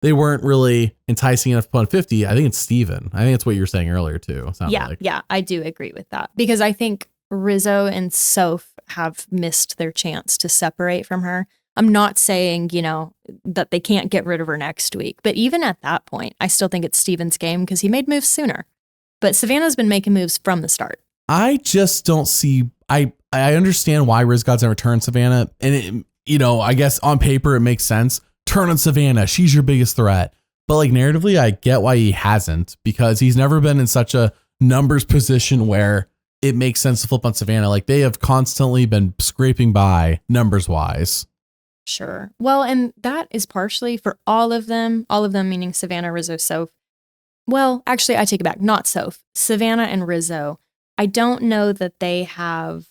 they weren't really enticing enough to put on 50, I think it's Steven. I think that's what you were saying earlier too. Yeah, I do agree with that. Because I think Rizzo and Soph have missed their chance to separate from her. I'm not saying, you know, that they can't get rid of her next week. But even at that point, I still think it's Steven's game because he made moves sooner. But Savannah's been making moves from the start. I just don't see. I understand why Rizgod's never turned Savannah, and it, you know, I guess on paper it makes sense. Turn on Savannah, she's your biggest threat. But like narratively, I get why he hasn't, because he's never been in such a numbers position where it makes sense to flip on Savannah. Like they have constantly been scraping by numbers wise. Sure. Well, and that is partially for all of them meaning Savannah, Rizzo, Soph. Well, actually, I take it back. Not Soph. Savannah and Rizzo. I don't know that they have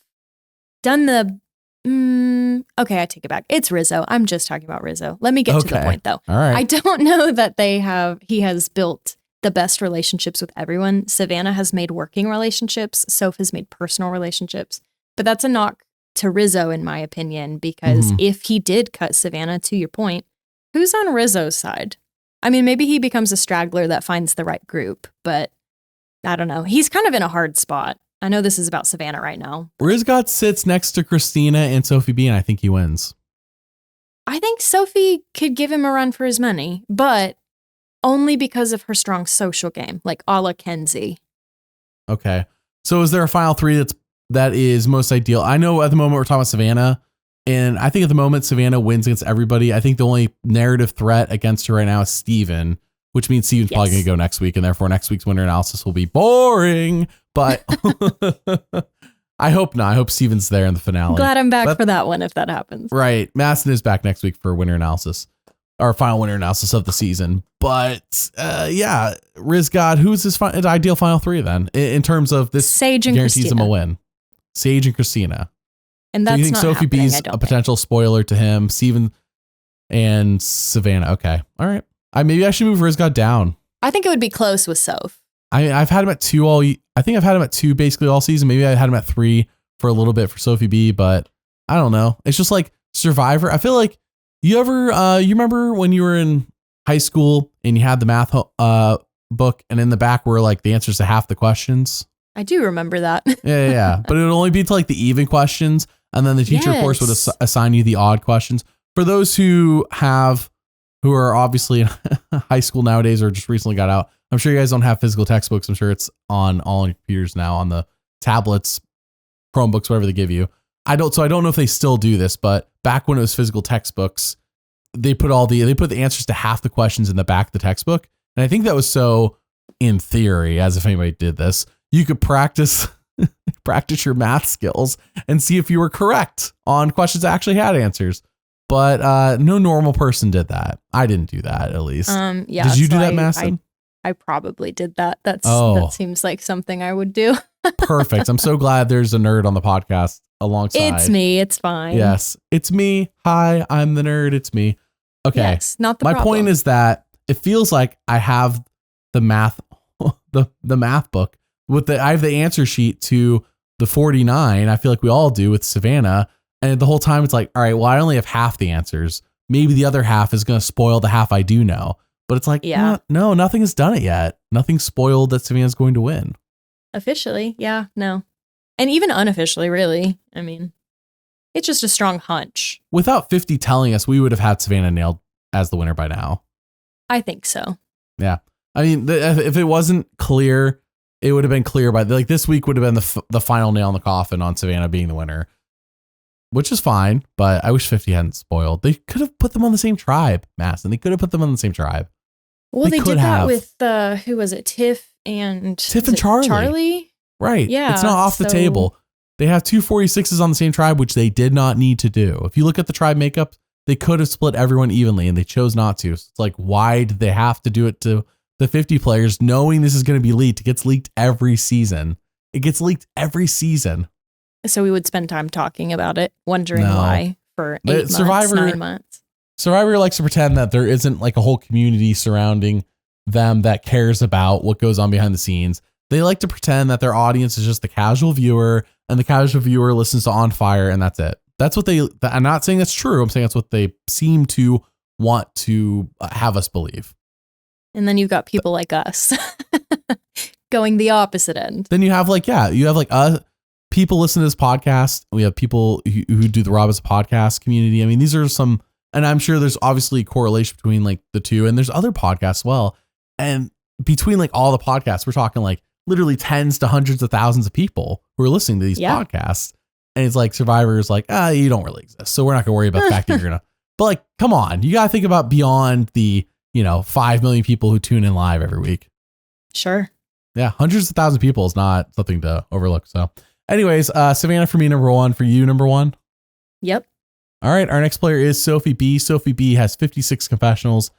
done the... okay, I take it back. It's Rizzo. I'm just talking about Rizzo. Let me get to the point, though. All right. I don't know that he has built the best relationships with everyone. Savannah has made working relationships. Soph has made personal relationships. But that's a knock to Rizzo, in my opinion, because if he did cut Savannah, to your point, who's on Rizzo's side? I mean, maybe he becomes a straggler that finds the right group, but I don't know. He's kind of in a hard spot. I know this is about Savannah right now. Rizgod sits next to Kristina and Sophi B, and I think he wins. I think Sophi could give him a run for his money, but only because of her strong social game, like a la Kenzie. Okay. So is there a final 3 that is most ideal? I know at the moment we're talking about Savannah, and I think at the moment Savannah wins against everybody. I think the only narrative threat against her right now is Steven, which means Steven's probably going to go next week, and therefore next week's winner analysis will be boring. But I hope not. I hope Steven's there in the finale. Glad I'm back for that one if that happens. Right. Madison is back next week for winner analysis, our final winner analysis of the season. But Rizgod, who's his ideal final 3 then in terms of this? Sage and guarantees Kristina. Him a win. Sage and Kristina. And that's so you think Sophi B's a potential spoiler to him? Steven and Savannah. Okay. All right. Maybe I should move Rizgod down. I think it would be close with Soph. I've had him at 2 I think I've had him at 2 basically all season. Maybe I had him at 3 for a little bit for Sophi B, but I don't know. It's just like Survivor. I feel like you remember when you were in high school and you had the math book, and in the back were like the answers to half the questions. I do remember that. Yeah. But it would only be to like the even questions, and then the teacher, of course, would assign you the odd questions. For those who are obviously in high school nowadays or just recently got out, I'm sure you guys don't have physical textbooks. I'm sure it's on all your computers now, on the tablets, Chromebooks, whatever they give you. I don't know if they still do this, but back when it was physical textbooks, they put the answers to half the questions in the back of the textbook. And I think that was so, in theory, as if anybody did this, you could practice your math skills and see if you were correct on questions that actually had answers. But no normal person did that. I didn't do that, at least. Yeah. Did you do that, Madison? I probably did that. That seems like something I would do. Perfect. I'm so glad there's a nerd on the podcast alongside. It's me. It's fine. Yes, it's me. Hi, I'm the nerd. It's me. Okay. Yes, not the My problem. point is that it feels like I have the math, the math book I have the answer sheet to the 49. I feel like we all do with Savannah. And the whole time it's like, all right, well, I only have half the answers. Maybe the other half is going to spoil the half I do know. But it's like, no, nothing has done it yet. Nothing's spoiled that Savannah's going to win. Officially, yeah, no. And even unofficially, really. I mean, it's just a strong hunch. Without 50 telling us, we would have had Savannah nailed as the winner by now. I think so. Yeah. I mean, if it wasn't clear, it would have been clear by like this week would have been the final nail in the coffin on Savannah being the winner, which is fine. But I wish 50 hadn't spoiled. They could have put them on the same tribe, Madison. They could have put them on the same tribe. Well, they did that with who was it? Tiff and Charlie. Charlie? Right. Yeah. It's not off the table. They have 2 46s on the same tribe, which they did not need to do. If you look at the tribe makeup, they could have split everyone evenly and they chose not to. So it's like, why did they have to do it to the 50 players knowing this is going to be leaked? It gets leaked every season. So we would spend time talking about it, wondering why for 8 months, 9 months. Survivor likes to pretend that there isn't like a whole community surrounding them that cares about what goes on behind the scenes. They like to pretend that their audience is just the casual viewer, and the casual viewer listens to On Fire, and that's it. That's what I'm not saying that's true. I'm saying that's what they seem to want to have us believe. And then you've got people like us going the opposite end. Then you have people listen to this podcast. We have people who do the Rob podcast community. I mean, these are some, and I'm sure there's obviously correlation between like the two, and there's other podcasts as well. And between like all the podcasts, we're talking like literally tens to hundreds of thousands of people who are listening to these podcasts. And it's like Survivor is like, you don't really exist. So we're not going to worry about the fact that you're going to, but like, come on, you got to think about beyond the, 5 million people who tune in live every week. Sure. Yeah. Hundreds of thousands of people is not something to overlook. So anyways, Savannah for me, number 1, for you, number 1. Yep. All right. Our next player is Sophi B. Sophi B has 56 confessionals,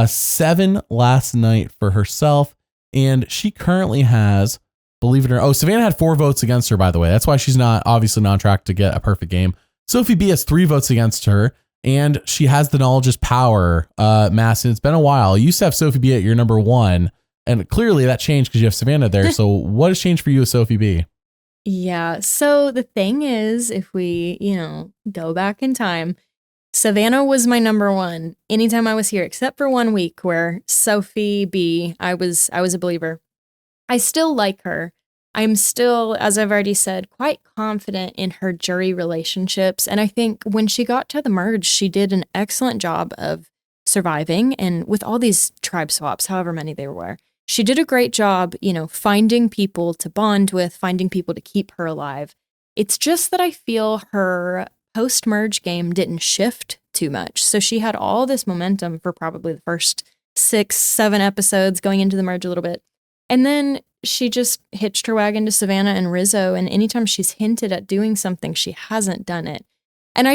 7 last night for herself. And she currently has, believe it or not, Savannah had 4 votes against her, by the way. That's why she's obviously not on track to get a perfect game. Sophi B has 3 votes against her, and she has the knowledge is power. Madison, it's been a while. You used to have Sophi B at your number 1, and clearly that changed because you have Savannah there. So what has changed for you with Sophi B? Yeah. So the thing is, if we, go back in time, Savannah was my number 1 anytime I was here, except for 1 week where Sophi B, I was a believer. I still like her. I'm still, as I've already said, quite confident in her jury relationships. And I think when she got to the merge, she did an excellent job of surviving. And with all these tribe swaps, however many there were, she did a great job, finding people to bond with, finding people to keep her alive. It's just that I feel her post-merge game didn't shift too much. So she had all this momentum for probably the first 6, 7 episodes, going into the merge a little bit. And then she just hitched her wagon to Savannah and Rizo, and anytime she's hinted at doing something, she hasn't done it. And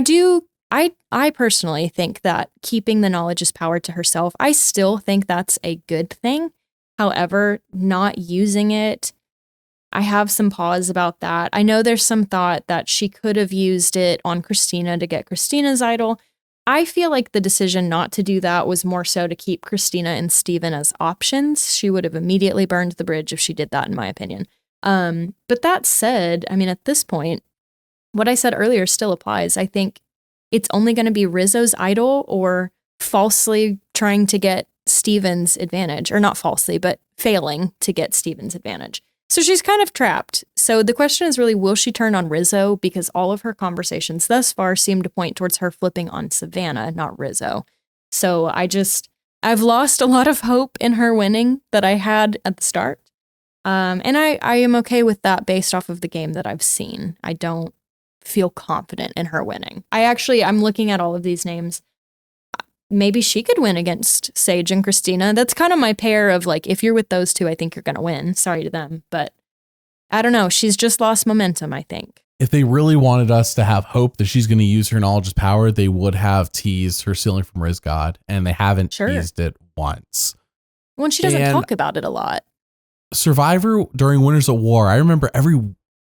I personally think that keeping the knowledge is power to herself, I still think that's a good thing. However, not using it, I have some pause about that. I know there's some thought that she could have used it on Kristina to get Kristina's idol. I feel like the decision not to do that was more so to keep Kristina and Steven as options. She would have immediately burned the bridge if she did that, in my opinion. But that said, I mean, at this point, what I said earlier still applies. I think it's only going to be Rizzo's idol or falsely trying to get Steven's advantage, or not falsely, but failing to get Steven's advantage. So she's kind of trapped. So the question is really, will she turn on Rizo? Because all of her conversations thus far seem to point towards her flipping on Savannah, not Rizo. So I've lost a lot of hope in her winning that I had at the start. And I am okay with that based off of the game that I've seen. I don't feel confident in her winning. I'm looking at all of these names. Maybe she could win against Sage and Kristina. That's kind of my pair of like, if you're with those two, I think you're going to win. Sorry to them. But I don't know. She's just lost momentum, I think. If they really wanted us to have hope that she's going to use her knowledge as power, they would have teased her stealing from Rizgod, and they haven't teased it once. Well, she doesn't talk about it a lot. Survivor during Winners at War, I remember every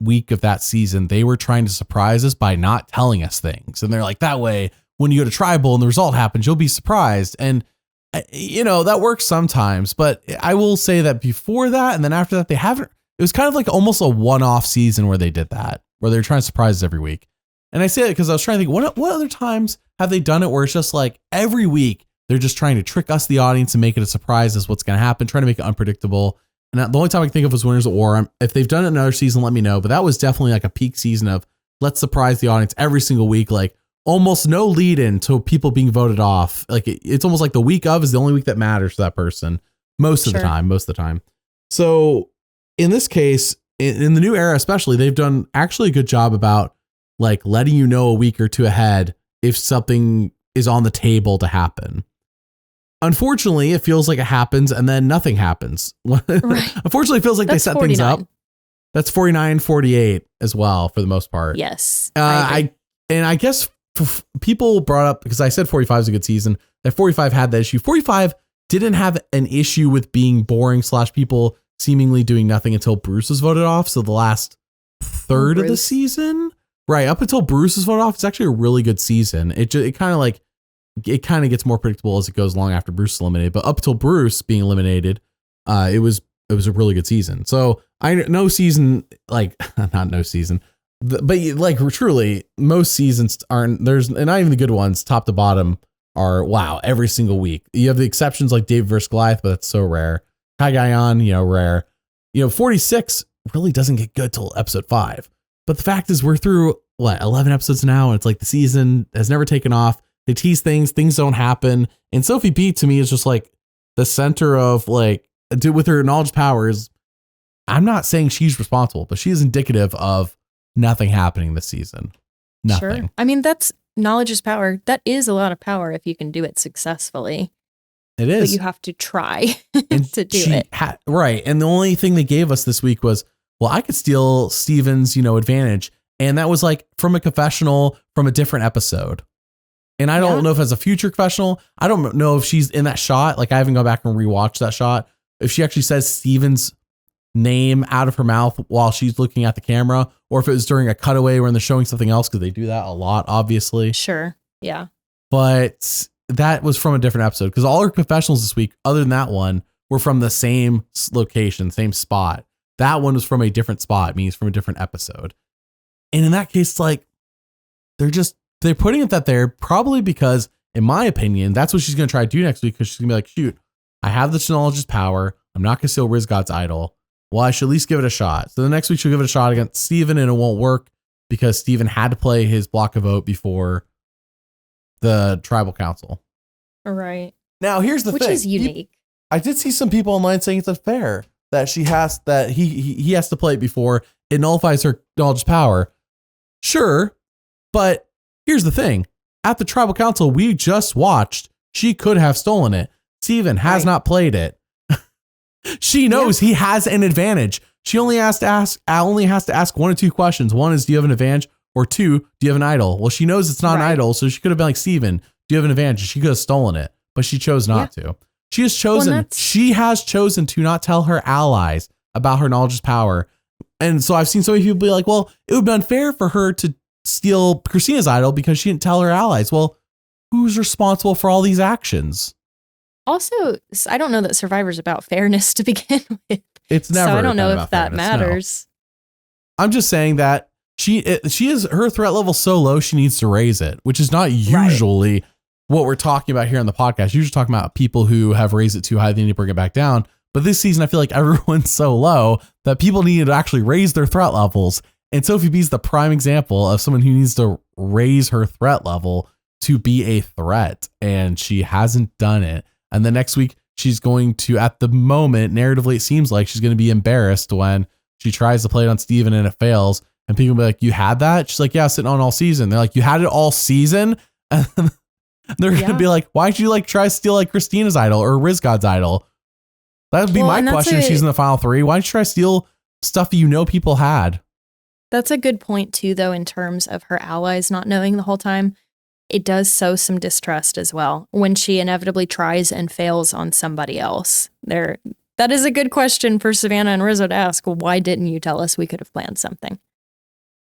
week of that season, they were trying to surprise us by not telling us things. And they're like, that way, when you go to tribal and the result happens, you'll be surprised. And, that works sometimes. But I will say that before that and then after that, they haven't. It was kind of like almost a one-off season where they did that, where they're trying to surprise us every week. And I say it because I was trying to think, what other times have they done it where it's just like every week they're just trying to trick us, the audience, and make it a surprise as what's going to happen, trying to make it unpredictable. and the only time I can think of was Winners at War. If they've done it another season, let me know. But that was definitely like a peak season of let's surprise the audience every single week. Like almost no lead in to people being voted off. Like it's almost like the week of is the only week that matters to that person most of the time. So in this case, in the new era, especially, they've done actually a good job about like letting you know a week or two ahead if something is on the table to happen. Unfortunately, it feels like it happens and then nothing happens. Unfortunately, it feels like they set 49. Things up. That's 49, 48 as well for the most part. Yes. I guess people brought up, because I said 45 is a good season, that 45 had that issue. 45 didn't have an issue with being boring / people seemingly doing nothing until Bruce was voted off. So the last third of the season, right up until Bruce was voted off, it's actually a really good season. It kind of gets more predictable as it goes along after Bruce is eliminated. But up until Bruce being eliminated, it was a really good season. So no season, like not no season, but like truly most seasons aren't, there's, and not even the good ones top to bottom are wow every single week. You have the exceptions like David versus Goliath, but that's so rare. Kai Guyon, rare. 46 really doesn't get good till episode 5. But the fact is we're through 11 episodes now, and it's like the season has never taken off. They tease things don't happen. And Sophi B to me is just like the center of like, dude, with her knowledge powers. I'm not saying she's responsible, but she is indicative of nothing happening this season. Nothing. Sure. I mean, that's knowledge is power. That is a lot of power if you can do it successfully. It is. But you have to try to do it. Right. And the only thing they gave us this week was, well, I could steal Steven's, advantage. And that was like from a confessional from a different episode. And I don't know if as a future confessional, I don't know if she's in that shot. Like I haven't gone back and rewatched that shot. If she actually says Steven's name out of her mouth while she's looking at the camera, or if it was during a cutaway when they're showing something else, because they do that a lot, obviously. Sure. Yeah. But that was from a different episode, because all her confessionals this week, other than that one, were from the same location, same spot. That one was from a different spot, means from a different episode. And in that case, like they're putting it that there probably because, in my opinion, that's what she's going to try to do next week, because she's going to be like, shoot, I have this knowledge's power. I'm not going to steal Rizgod's idol. Well, I should at least give it a shot. So the next week she'll give it a shot against Steven, and it won't work because Steven had to play his block of vote before the tribal council. Right. Now, here's the thing. Which is unique. I did see some people online saying it's unfair that he has to play it before it nullifies her knowledge's power. Sure. But here's the thing. At the tribal council we just watched, she could have stolen it. Steven has not played it. She knows he has an advantage. She only has to ask one or two questions. One is, do you have an advantage? Or two, do you have an idol? Well, she knows it's not an idol, so she could have been like, Steven, do you have an advantage? She could have stolen it, but she chose not to. She has chosen to not tell her allies about her knowledge's power. And so I've seen so many people be like, well, it would be unfair for her to steal Kristina's idol because she didn't tell her allies. Well, who's responsible for all these actions? Also, I don't know that Survivor's about fairness to begin with. It's never. So I don't know if that matters. No. I'm just saying that she is her threat level so low, she needs to raise it, which is not usually what we're talking about here on the podcast. You're just talking about people who have raised it too high, they need to bring it back down. But this season, I feel like everyone's so low that people need to actually raise their threat levels. And Sophi B is the prime example of someone who needs to raise her threat level to be a threat. And she hasn't done it. And the next week, she's going to, at the moment, narratively, it seems like she's going to be embarrassed when she tries to play it on Steven and it fails. And people will be like, you had that? She's like, yeah, sitting on all season. They're like, you had it all season? And they're going to be like, why'd you try to steal Kristina's idol or Rizgod's idol? That would be my question if she's in the final 3. Why'd you try to steal stuff people had? That's a good point too, though, in terms of her allies not knowing the whole time. It does sow some distrust as well when she inevitably tries and fails on somebody else. That is a good question for Savannah and Rizo to ask. Well, why didn't you tell us? We could have planned something.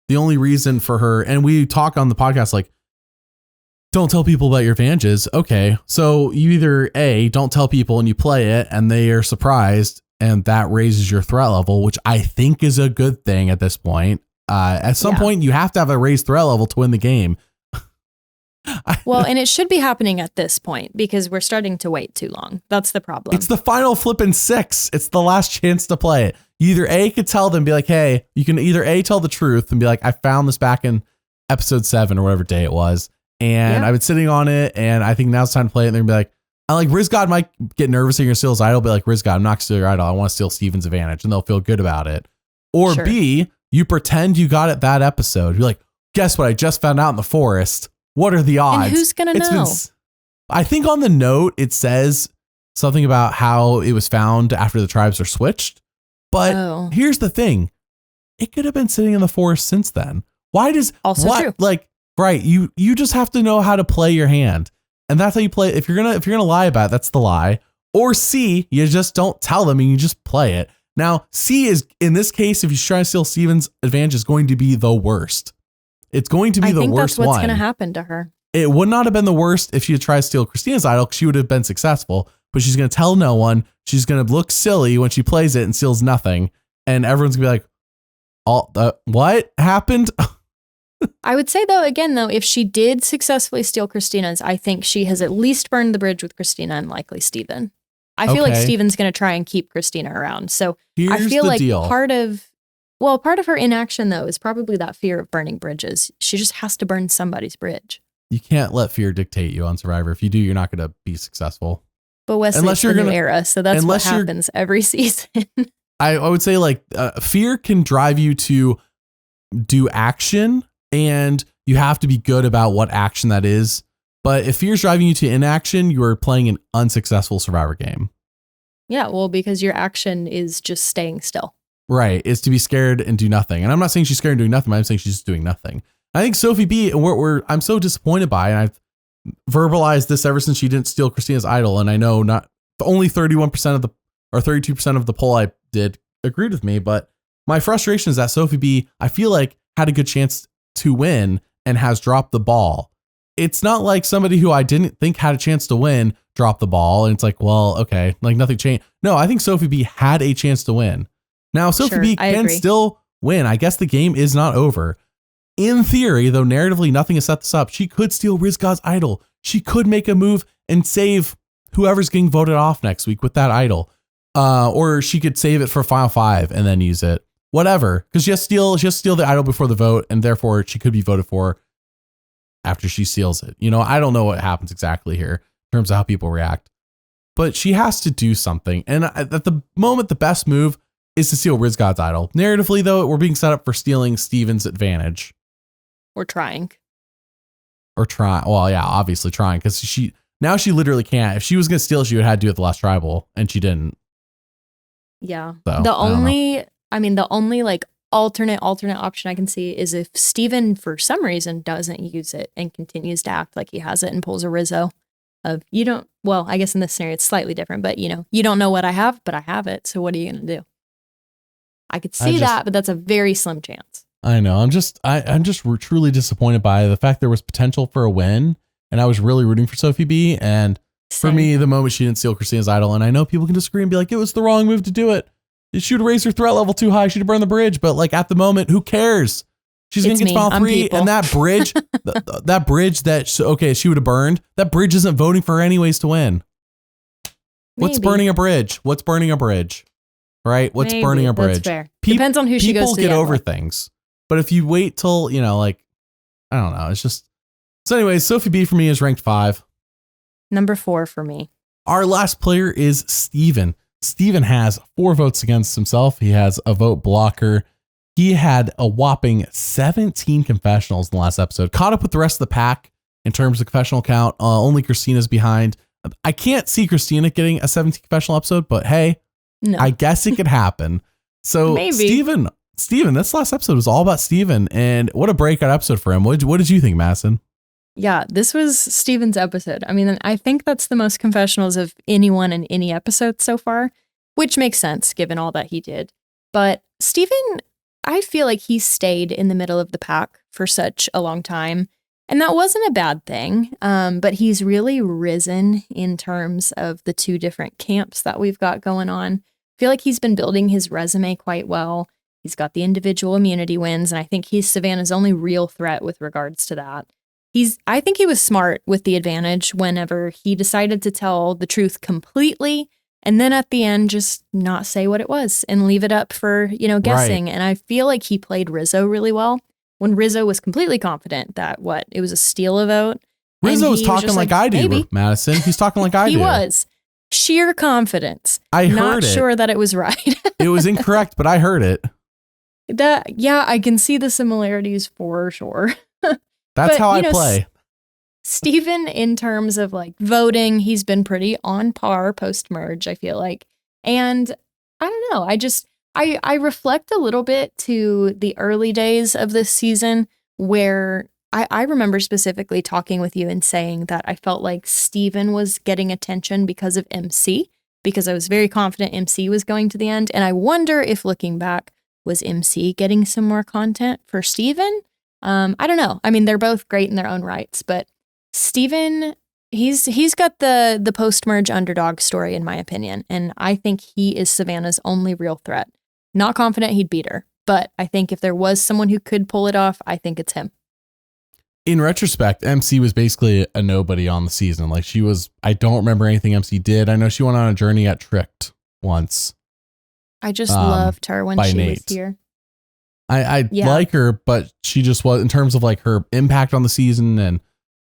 The only reason for her, and we talk on the podcast, like, don't tell people about your advantages. Okay, so you either A, don't tell people and you play it and they are surprised and that raises your threat level, which I think is a good thing at this point. At some point, you have to have a raised threat level to win the game. Well, and it should be happening at this point because we're starting to wait too long. That's the problem. It's the final flipping 6. It's the last chance to play it. You either A, could tell them, be like, hey, you can either A, tell the truth and be like, I found this back in episode 7 or whatever day it was. And I've been sitting on it and I think now's time to play it. And they're gonna be like, I like Rizgod might get nervous that you're gonna steal his idol, but like Rizgod, I'm not gonna steal your idol. I want to steal Steven's advantage, and they'll feel good about it. Or Sure. B, you pretend you got it that episode. You're like, guess what? I just found out in the forest. What are the odds? And who's gonna know? I think on the note it says something about how it was found after the tribes are switched. But here's the thing: it could have been sitting in the forest since then. Why does true? Like, right? You just have to know how to play your hand. And that's how you play it. If you're gonna lie about it, that's the lie. Or C, you just don't tell them and you just play it. Now, C is, in this case, if you try to steal Steven's advantage, is going to be the worst. It's going to be the worst one. I think that's what's going to happen to her. It would not have been the worst if she had tried to steal Kristina's idol, because she would have been successful. But she's going to tell no one. She's going to look silly when she plays it and steals nothing. And everyone's going to be like, what happened? I would say, though, if she did successfully steal Kristina's, I think she has at least burned the bridge with Kristina and likely Steven. I feel like Steven's going to try and keep Kristina around. So I feel like part of her inaction, though, is probably that fear of burning bridges. She just has to burn somebody's bridge. You can't let fear dictate you on Survivor. If you do, you're not going to be successful. But Wesley's the new era, so that's what happens every season. I would say fear can drive you to do action, and you have to be good about what action that is. But if fear's driving you to inaction, you are playing an unsuccessful Survivor game. Yeah, well, because your action is just staying still. Right, is to be scared and do nothing. And I'm not saying she's scared and doing nothing, but I'm saying she's just doing nothing. I think Sophi B, I'm so disappointed by, and I've verbalized this ever since she didn't steal Kristina's idol. And I know not only 32% of the poll I did agreed with me, but my frustration is that Sophi B, I feel like, had a good chance to win and has dropped the ball. It's not like somebody who I didn't think had a chance to win dropped the ball. And it's like, well, okay, like nothing changed. No, I think Sophi B had a chance to win. Now, Sophi B can still win. I guess the game is not over. In theory, though narratively nothing has set this up, she could steal Rizgod's idol. She could make a move and save whoever's getting voted off next week with that idol. Or she could save it for Final 5 and then use it. Whatever. Because she has to steal the idol before the vote, and therefore she could be voted for after she steals it. You know, I don't know what happens exactly here in terms of how people react. But she has to do something. And at the moment, the best move is to steal Rizgod's idol. Narratively, though, we're being set up for stealing Steven's advantage. Or trying. Well, yeah, obviously trying, because she literally can't. If she was going to steal, she would have had to do it at the last tribal, and she didn't. Yeah. So, the only like alternate option I can see is if Steven, for some reason, doesn't use it and continues to act like he has it and pulls a Rizo of, I guess in this scenario, it's slightly different, but you don't know what I have, but I have it. So what are you going to do? I could see that, but that's a very slim chance. I know. I'm just truly disappointed by the fact there was potential for a win, and I was really rooting for Sophi B. And for me, the moment she didn't steal Kristina's idol, and I know people can disagree and be like, it was the wrong move to do it. She would have raised her threat level too high. She'd have burned the bridge. But like at the moment, who cares? She's going to get to Final 3, and that bridge, that bridge that she would have burned. That bridge isn't voting for her anyways to win. What's burning a bridge? What's burning a bridge? Right? What's burning a bridge? That's fair. Depends on who she goes to. People get over things. But if you wait till, I don't know. It's just. So anyways, Sophi B for me is ranked 5. Number 4 for me. Our last player is Steven. Steven has 4 votes against himself. He has a vote blocker. He had a whopping 17 confessionals in the last episode. Caught up with the rest of the pack in terms of confessional count. Only Kristina's behind. I can't see Kristina getting a 17 confessional episode, but hey, no. I guess it could happen. So maybe. Steven, this last episode was all about Steven, and what a breakout episode for him. What did you think, Madison? Yeah, this was Steven's episode. I mean, I think that's the most confessionals of anyone in any episode so far, which makes sense given all that he did. But Steven, I feel like he stayed in the middle of the pack for such a long time, and that wasn't a bad thing. But he's really risen in terms of the 2 different camps that we've got going on. I feel like he's been building his resume quite well. He's got the individual immunity wins, and I think he's Savannah's only real threat with regards to that. I think he was smart with the advantage whenever he decided to tell the truth completely and then at the end just not say what it was and leave it up for, guessing. Right. And I feel like he played Rizzo really well when Rizzo was completely confident that it was a steal a vote. Rizzo was talking like I do, maybe. Madison. He's talking like I do. He was. Sheer confidence. I heard Not it. sure that it was right. It was incorrect, but I heard it. I can see the similarities for sure. That's how I play. Steven, in terms of voting, he's been pretty on par post-merge, I feel like. And I don't know, I reflect a little bit to the early days of this season where I remember specifically talking with you and saying that I felt like Steven was getting attention because of MC, because I was very confident MC was going to the end. And I wonder if looking back, was MC getting some more content for Steven? I don't know. I mean, they're both great in their own rights, but Steven, he's got the post-merge underdog story, in my opinion. And I think he is Savannah's only real threat. Not confident he'd beat her, but I think if there was someone who could pull it off, I think it's him. In retrospect, MC was basically a nobody on the season. I don't remember anything MC did. I know she went on a journey at Tricked once. I just loved her when she was here. I like her, but she just was, in terms of her impact on the season, and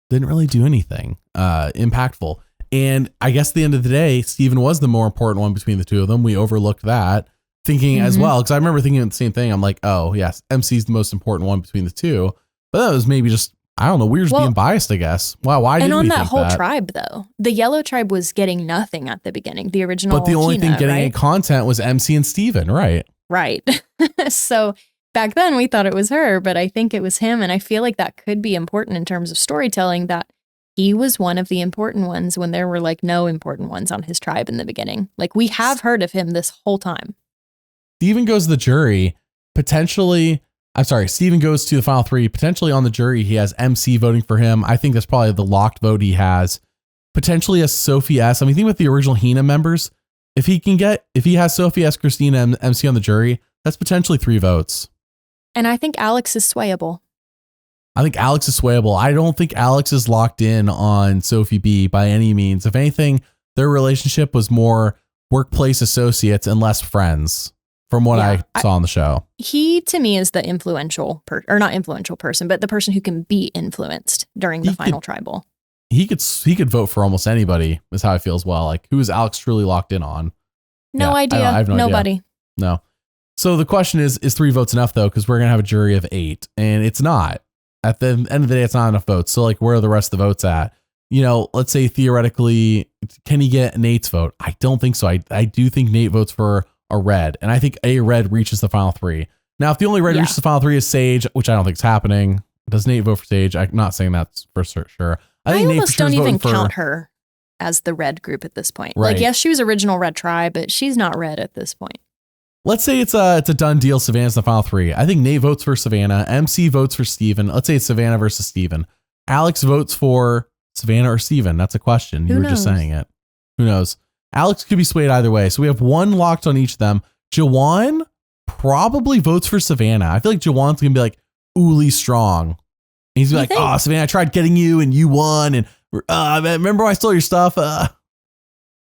didn't really do anything impactful. And I guess at the end of the day, Steven was the more important one between the two of them. We overlooked that, thinking as well, because I remember thinking the same thing. I'm like, oh yes, MC's the most important one between the two. But that was maybe just, I don't know, we were just being biased, I guess. Wow, why did we think that? And on that whole tribe, though, the yellow tribe was getting nothing at the beginning, the original. But the only thing getting any content was MC and Steven, right? Right. So back then we thought it was her, but I think it was him. And I feel like that could be important in terms of storytelling, that he was one of the important ones when there were no important ones on his tribe in the beginning. We have heard of him this whole time. Steven goes to the jury, potentially. I'm sorry, Steven goes to the final three. Potentially on the jury, he has MC voting for him. I think that's probably the locked vote he has. Potentially a Sophie S. I mean, think with the original Hina members. If he has Sophie S, Kristina, and MC on the jury, that's potentially 3 votes. And I think Alex is swayable. I don't think Alex is locked in on Sophi B by any means. If anything, their relationship was more workplace associates and less friends, from what I saw on the show. He, to me, is the not influential person, but the person who can be influenced during the final tribal. He could vote for almost anybody, is how I feel as well. Who is Alex truly locked in on? No idea. I have no Nobody. Idea. No. So the question is 3 votes enough, though? Because we're going to have a jury of 8, and it's not. At the end of the day, it's not enough votes. So where are the rest of the votes at? Let's say theoretically, can he get Nate's vote? I don't think so. I do think Nate votes for a red, and I think a red reaches the final 3. Now, if the only red reaches the final 3 is Sage, which I don't think is happening, does Nate vote for Sage? I'm not saying that's for sure. I think Nate almost don't even count her as the red group at this point. Right. Yes, she was original red tribe, but she's not red at this point. Let's say it's a done deal. Savannah's in the final 3. I think Nate votes for Savannah. MC votes for Steven. Let's say it's Savannah versus Steven. Alex votes for Savannah or Steven. That's a question. You were just saying it. Who knows? Alex could be swayed either way. So we have 1 locked on each of them. Jawan probably votes for Savannah. I feel like Jawan's going to be Uli strong. And he's going to be oh, Savannah, I tried getting you and you won. And remember I stole your stuff?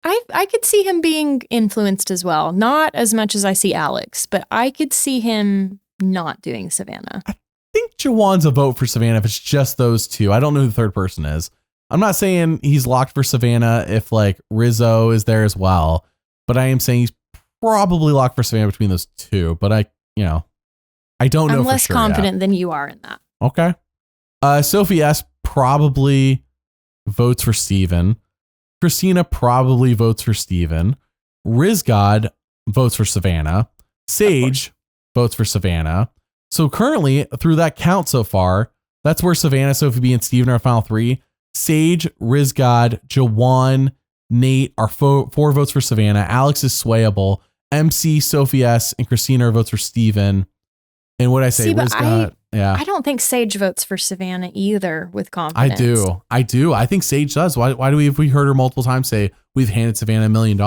I could see him being influenced as well. Not as much as I see Alex, but I could see him not doing Savannah. I think Jawan's a vote for Savannah if it's just those 2. I don't know who the third person is. I'm not saying he's locked for Savannah if Rizzo is there as well, but I am saying he's probably locked for Savannah between those 2. But I don't know. I'm less for sure confident than you are in that. Okay. Sophie S probably votes for Steven. Kristina probably votes for Steven. Rizgod votes for Savannah. Sage votes for Savannah. So currently, through that count so far, that's where Savannah, Sophi B, and Steven are final 3. Sage, Rizgod, Jawan, Nate are 4 votes for Savannah. Alex is swayable. MC, Sophie S, and Kristina are votes for Steven. And what I say, Rizgod, I don't think Sage votes for Savannah either with confidence. I do. I think Sage does. Why do we heard her multiple times say we've handed Savannah $1 million?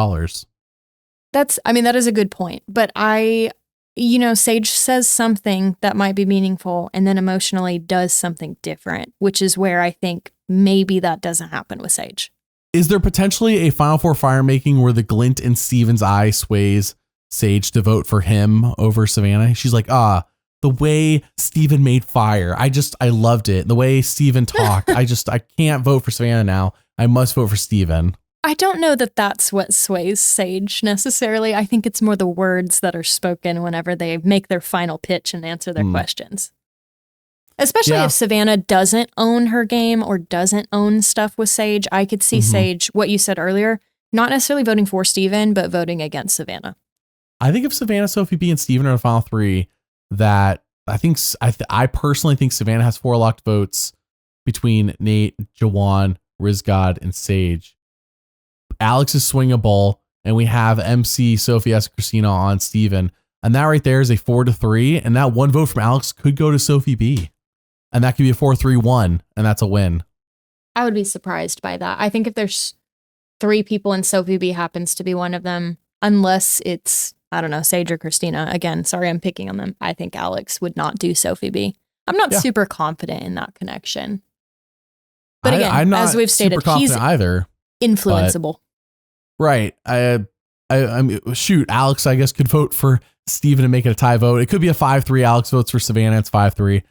That is a good point. But I Sage says something that might be meaningful and then emotionally does something different, which is where I think maybe that doesn't happen with Sage. Is there potentially a Final Four fire making where the glint in Steven's eye sways Sage to vote for him over Savannah? She's like, the way Steven made fire. I loved it. The way Steven talked. I can't vote for Savannah now. I must vote for Steven. I don't know that that's what sways Sage necessarily. I think it's more the words that are spoken whenever they make their final pitch and answer their questions. Especially if Savannah doesn't own her game or doesn't own stuff with Sage. I could see Sage, what you said earlier, not necessarily voting for Steven, but voting against Savannah. I think if Savannah, Sophi B, and Steven are the final three, that I personally think Savannah has 4 locked votes between Nate, Jawan, Rizgod, and Sage. Alex is swingable, and we have MC, Sophi S, Kristina on Steven. And that right there is a 4-3. And that one vote from Alex could go to Sophi B. And that could be a 4-3-1. And that's a win. I would be surprised by that. I think if there's 3 people and Sophi B happens to be one of them, unless it's, I don't know, Sage or Kristina. Again, sorry, I'm picking on them. I think Alex would not do Sophi B. I'm not super confident in that connection. But again, I'm not as we've stated, he's either influenceable. Right. Shoot, Alex, I guess, could vote for Steven to make it a tie vote. It could be a 5-3. Alex votes for Savannah. It's 5-3.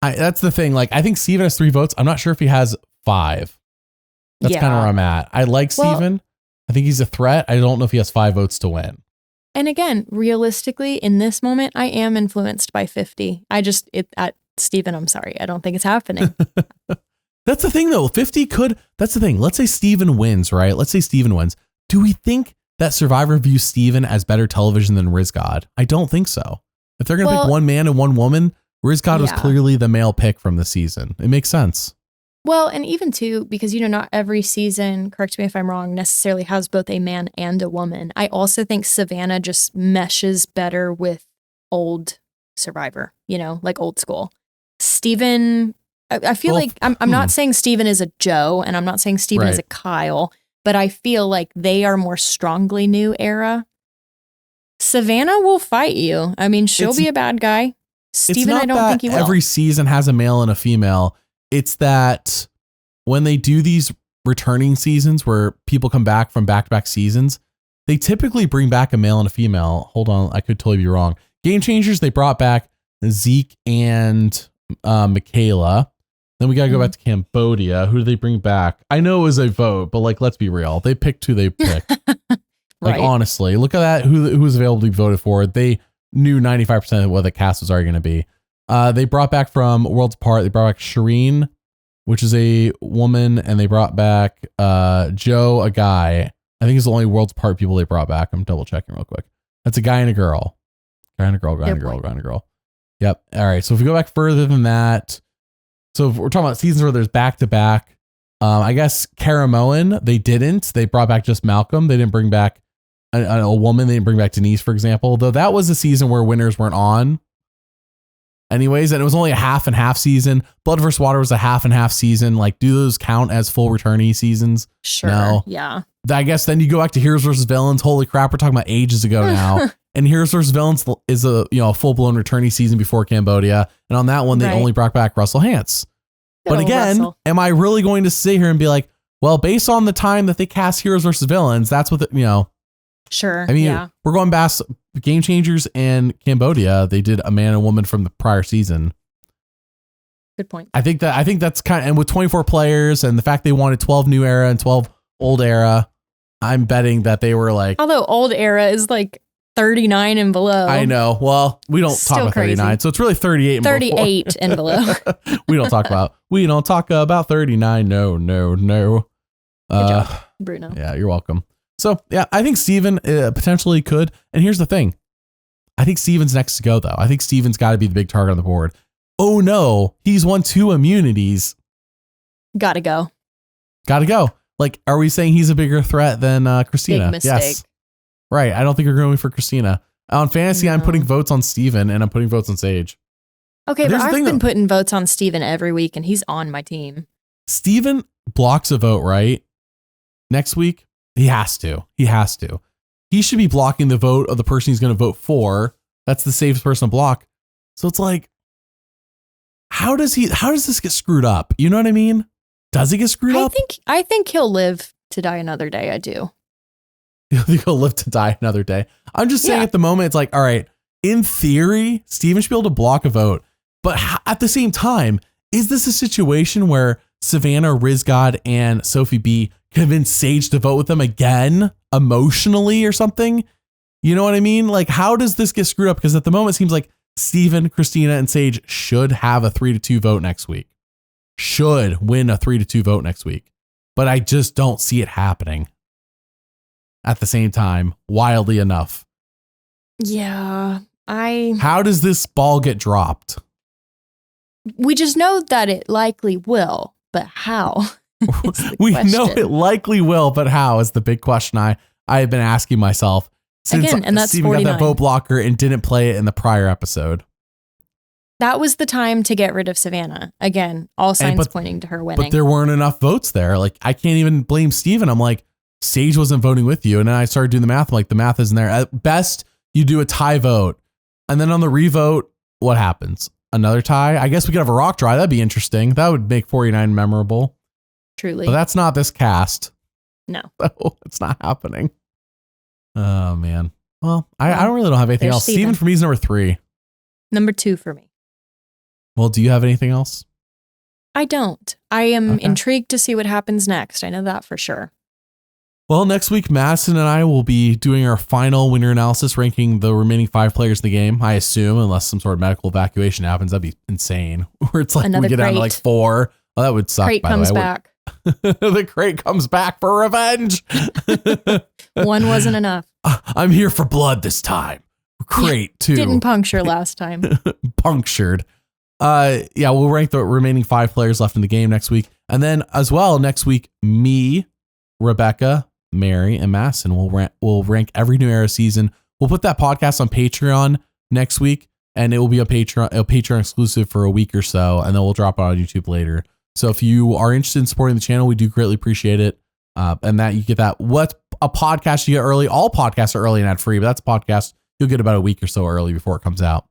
That's the thing. Like, I think Steven has 3 votes. I'm not sure if he has 5. That's kind of where I'm at. I like Steven. I think he's a threat. I don't know if he has 5 votes to win. And again, realistically, in this moment, I am influenced by 50. Steven, I'm sorry. I don't think it's happening. That's the thing, though. 50 could. That's the thing. Let's say Steven wins, right? Let's say Steven wins. Do we think that Survivor views Steven as better television than Rizgod? I don't think so. If they're going to pick one man and one woman, Rizgod was clearly the male pick from the season. It makes sense. Well, and even too, because, not every season, correct me if I'm wrong, necessarily has both a man and a woman. I also think Savannah just meshes better with old Survivor, like old school. Steven, I feel like I'm not saying Steven is a Joe, and I'm not saying Steven is a Kyle, but I feel like they are more strongly new era. Savannah will fight you. I mean, she'll be a bad guy. Steven, I don't think he will. Every season has a male and a female. It's that when they do these returning seasons where people come back from back-to-back seasons, they typically bring back a male and a female. Hold on, I could totally be wrong. Game Changers, they brought back Zeke and Michaela. Then we got to go back to Cambodia. Who do they bring back? I know it was a vote, but let's be real. They picked who they picked. Honestly, look at that. Who was available to be voted for. They knew 95% of what the cast was already going to be. They brought back from Worlds Apart. They brought back Shireen, which is a woman, and they brought back Joe, a guy. I think it's the only Worlds Apart people they brought back. I'm double checking real quick. That's a guy and a girl. Guy and a girl. Yep. All right. So if we go back further than that, so if we're talking about seasons where there's back to back. I guess Caramoan, they didn't. They brought back just Malcolm. They didn't bring back a woman. They didn't bring back Denise, for example. Though that was a season where winners weren't on. Anyways, and it was only a half and half season. Blood vs. Water was a half and half season. Do those count as full returnee seasons? Sure. No. Yeah. I guess then you go back to Heroes vs. Villains. Holy crap, we're talking about ages ago now. And Heroes vs. Villains is a full blown returnee season before Cambodia. And on that one, they only brought back Russell Hantz. But again, am I really going to sit here and be like, well, based on the time that they cast Heroes vs. Villains, that's what Sure. I mean, we're going past Game Changers and Cambodia. They did a man and woman from the prior season. Good point. I think that's and with 24 players and the fact they wanted 12 new era and 12 old era, I'm betting that they were although old era is 39 and below. I know. Well, we don't talk about 39, so it's really 38 and 38 and below. we don't talk about 39. No. Good job, Bruno. Yeah, you're welcome. So, yeah, I think Steven potentially could. And here's the thing. I think Steven's next to go, though. I think Steven's got to be the big target on the board. Oh, no. He's won 2 immunities. Gotta go. Are we saying he's a bigger threat than Kristina? Big mistake. Yes. Right. I don't think we're going for Kristina. On fantasy, I'm putting votes on Steven, and I'm putting votes on Sage. Okay, but I've been putting votes on Steven every week, and he's on my team. Steven blocks a vote, right? Next week? He has to. He should be blocking the vote of the person he's going to vote for That's the safest person to block. So it's like, how does this get screwed up? You know what I mean? Does it get screwed up? I think he'll live to die another day. I do. He'll live to die another day. I'm just saying at the moment, it's like, all right, in theory, Steven should be able to block a vote. But at the same time, is this a situation where Savannah, Rizgod, and Sophi B convince Sage to vote with them again emotionally or something? You know what I mean? Like, how does this get screwed up? Because at the moment, it seems like Steven, Kristina, and Sage should have a 3-2 vote next week. Should win a 3-2 vote next week. But I just don't see it happening at the same time, wildly enough. Yeah, How does this ball get dropped? We just know that it likely will, but how? We know it likely will, but how is the big question I have been asking myself since Again, and that's Steven 49. got that vote blocker and didn't play it in the prior episode. That was the time to get rid of Savannah. Again, all signs pointing to her winning. But there weren't enough votes there. Like, I can't even blame Steven. I'm like, Sage wasn't voting with you. And then I started doing the math. I'm like, the math isn't there. At best, you do a tie vote. And then on the revote, what happens? Another tie? I guess we could have a rock dry. That'd be interesting. That would make 49 memorable. Truly. But that's not this cast. No. So it's not happening. Oh, man. Well, I don't really have anything else. Steven for me is number 3. Number 2 for me. Well, do you have anything else? I don't. I am intrigued to see what happens next. I know that for sure. Well, next week, Madison and I will be doing our final winner analysis, ranking the remaining 5 players in the game, I assume, unless some sort of medical evacuation happens. That'd be insane. Where it's like we get down to like 4. Oh, that would suck, Crate by the way. comes back. The crate comes back for revenge. One wasn't enough. I'm here for blood this time. Crate, too. Didn't puncture last time. Punctured. Yeah, we'll rank the remaining 5 players left in the game next week. And then as well, next week, me, Rebecca, Mary, and Madison will rank every New Era season. We'll put that podcast on Patreon next week, and it will be a Patreon exclusive for a week or so, and then we'll drop it on YouTube later. So if you are interested in supporting the channel, we do greatly appreciate it. And that you get that. What a podcast you get early. All podcasts are early and ad free, but that's a podcast you'll get about a week or so early before it comes out.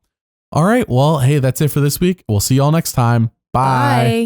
All right. Well, hey, that's it for this week. We'll see y'all next time. Bye.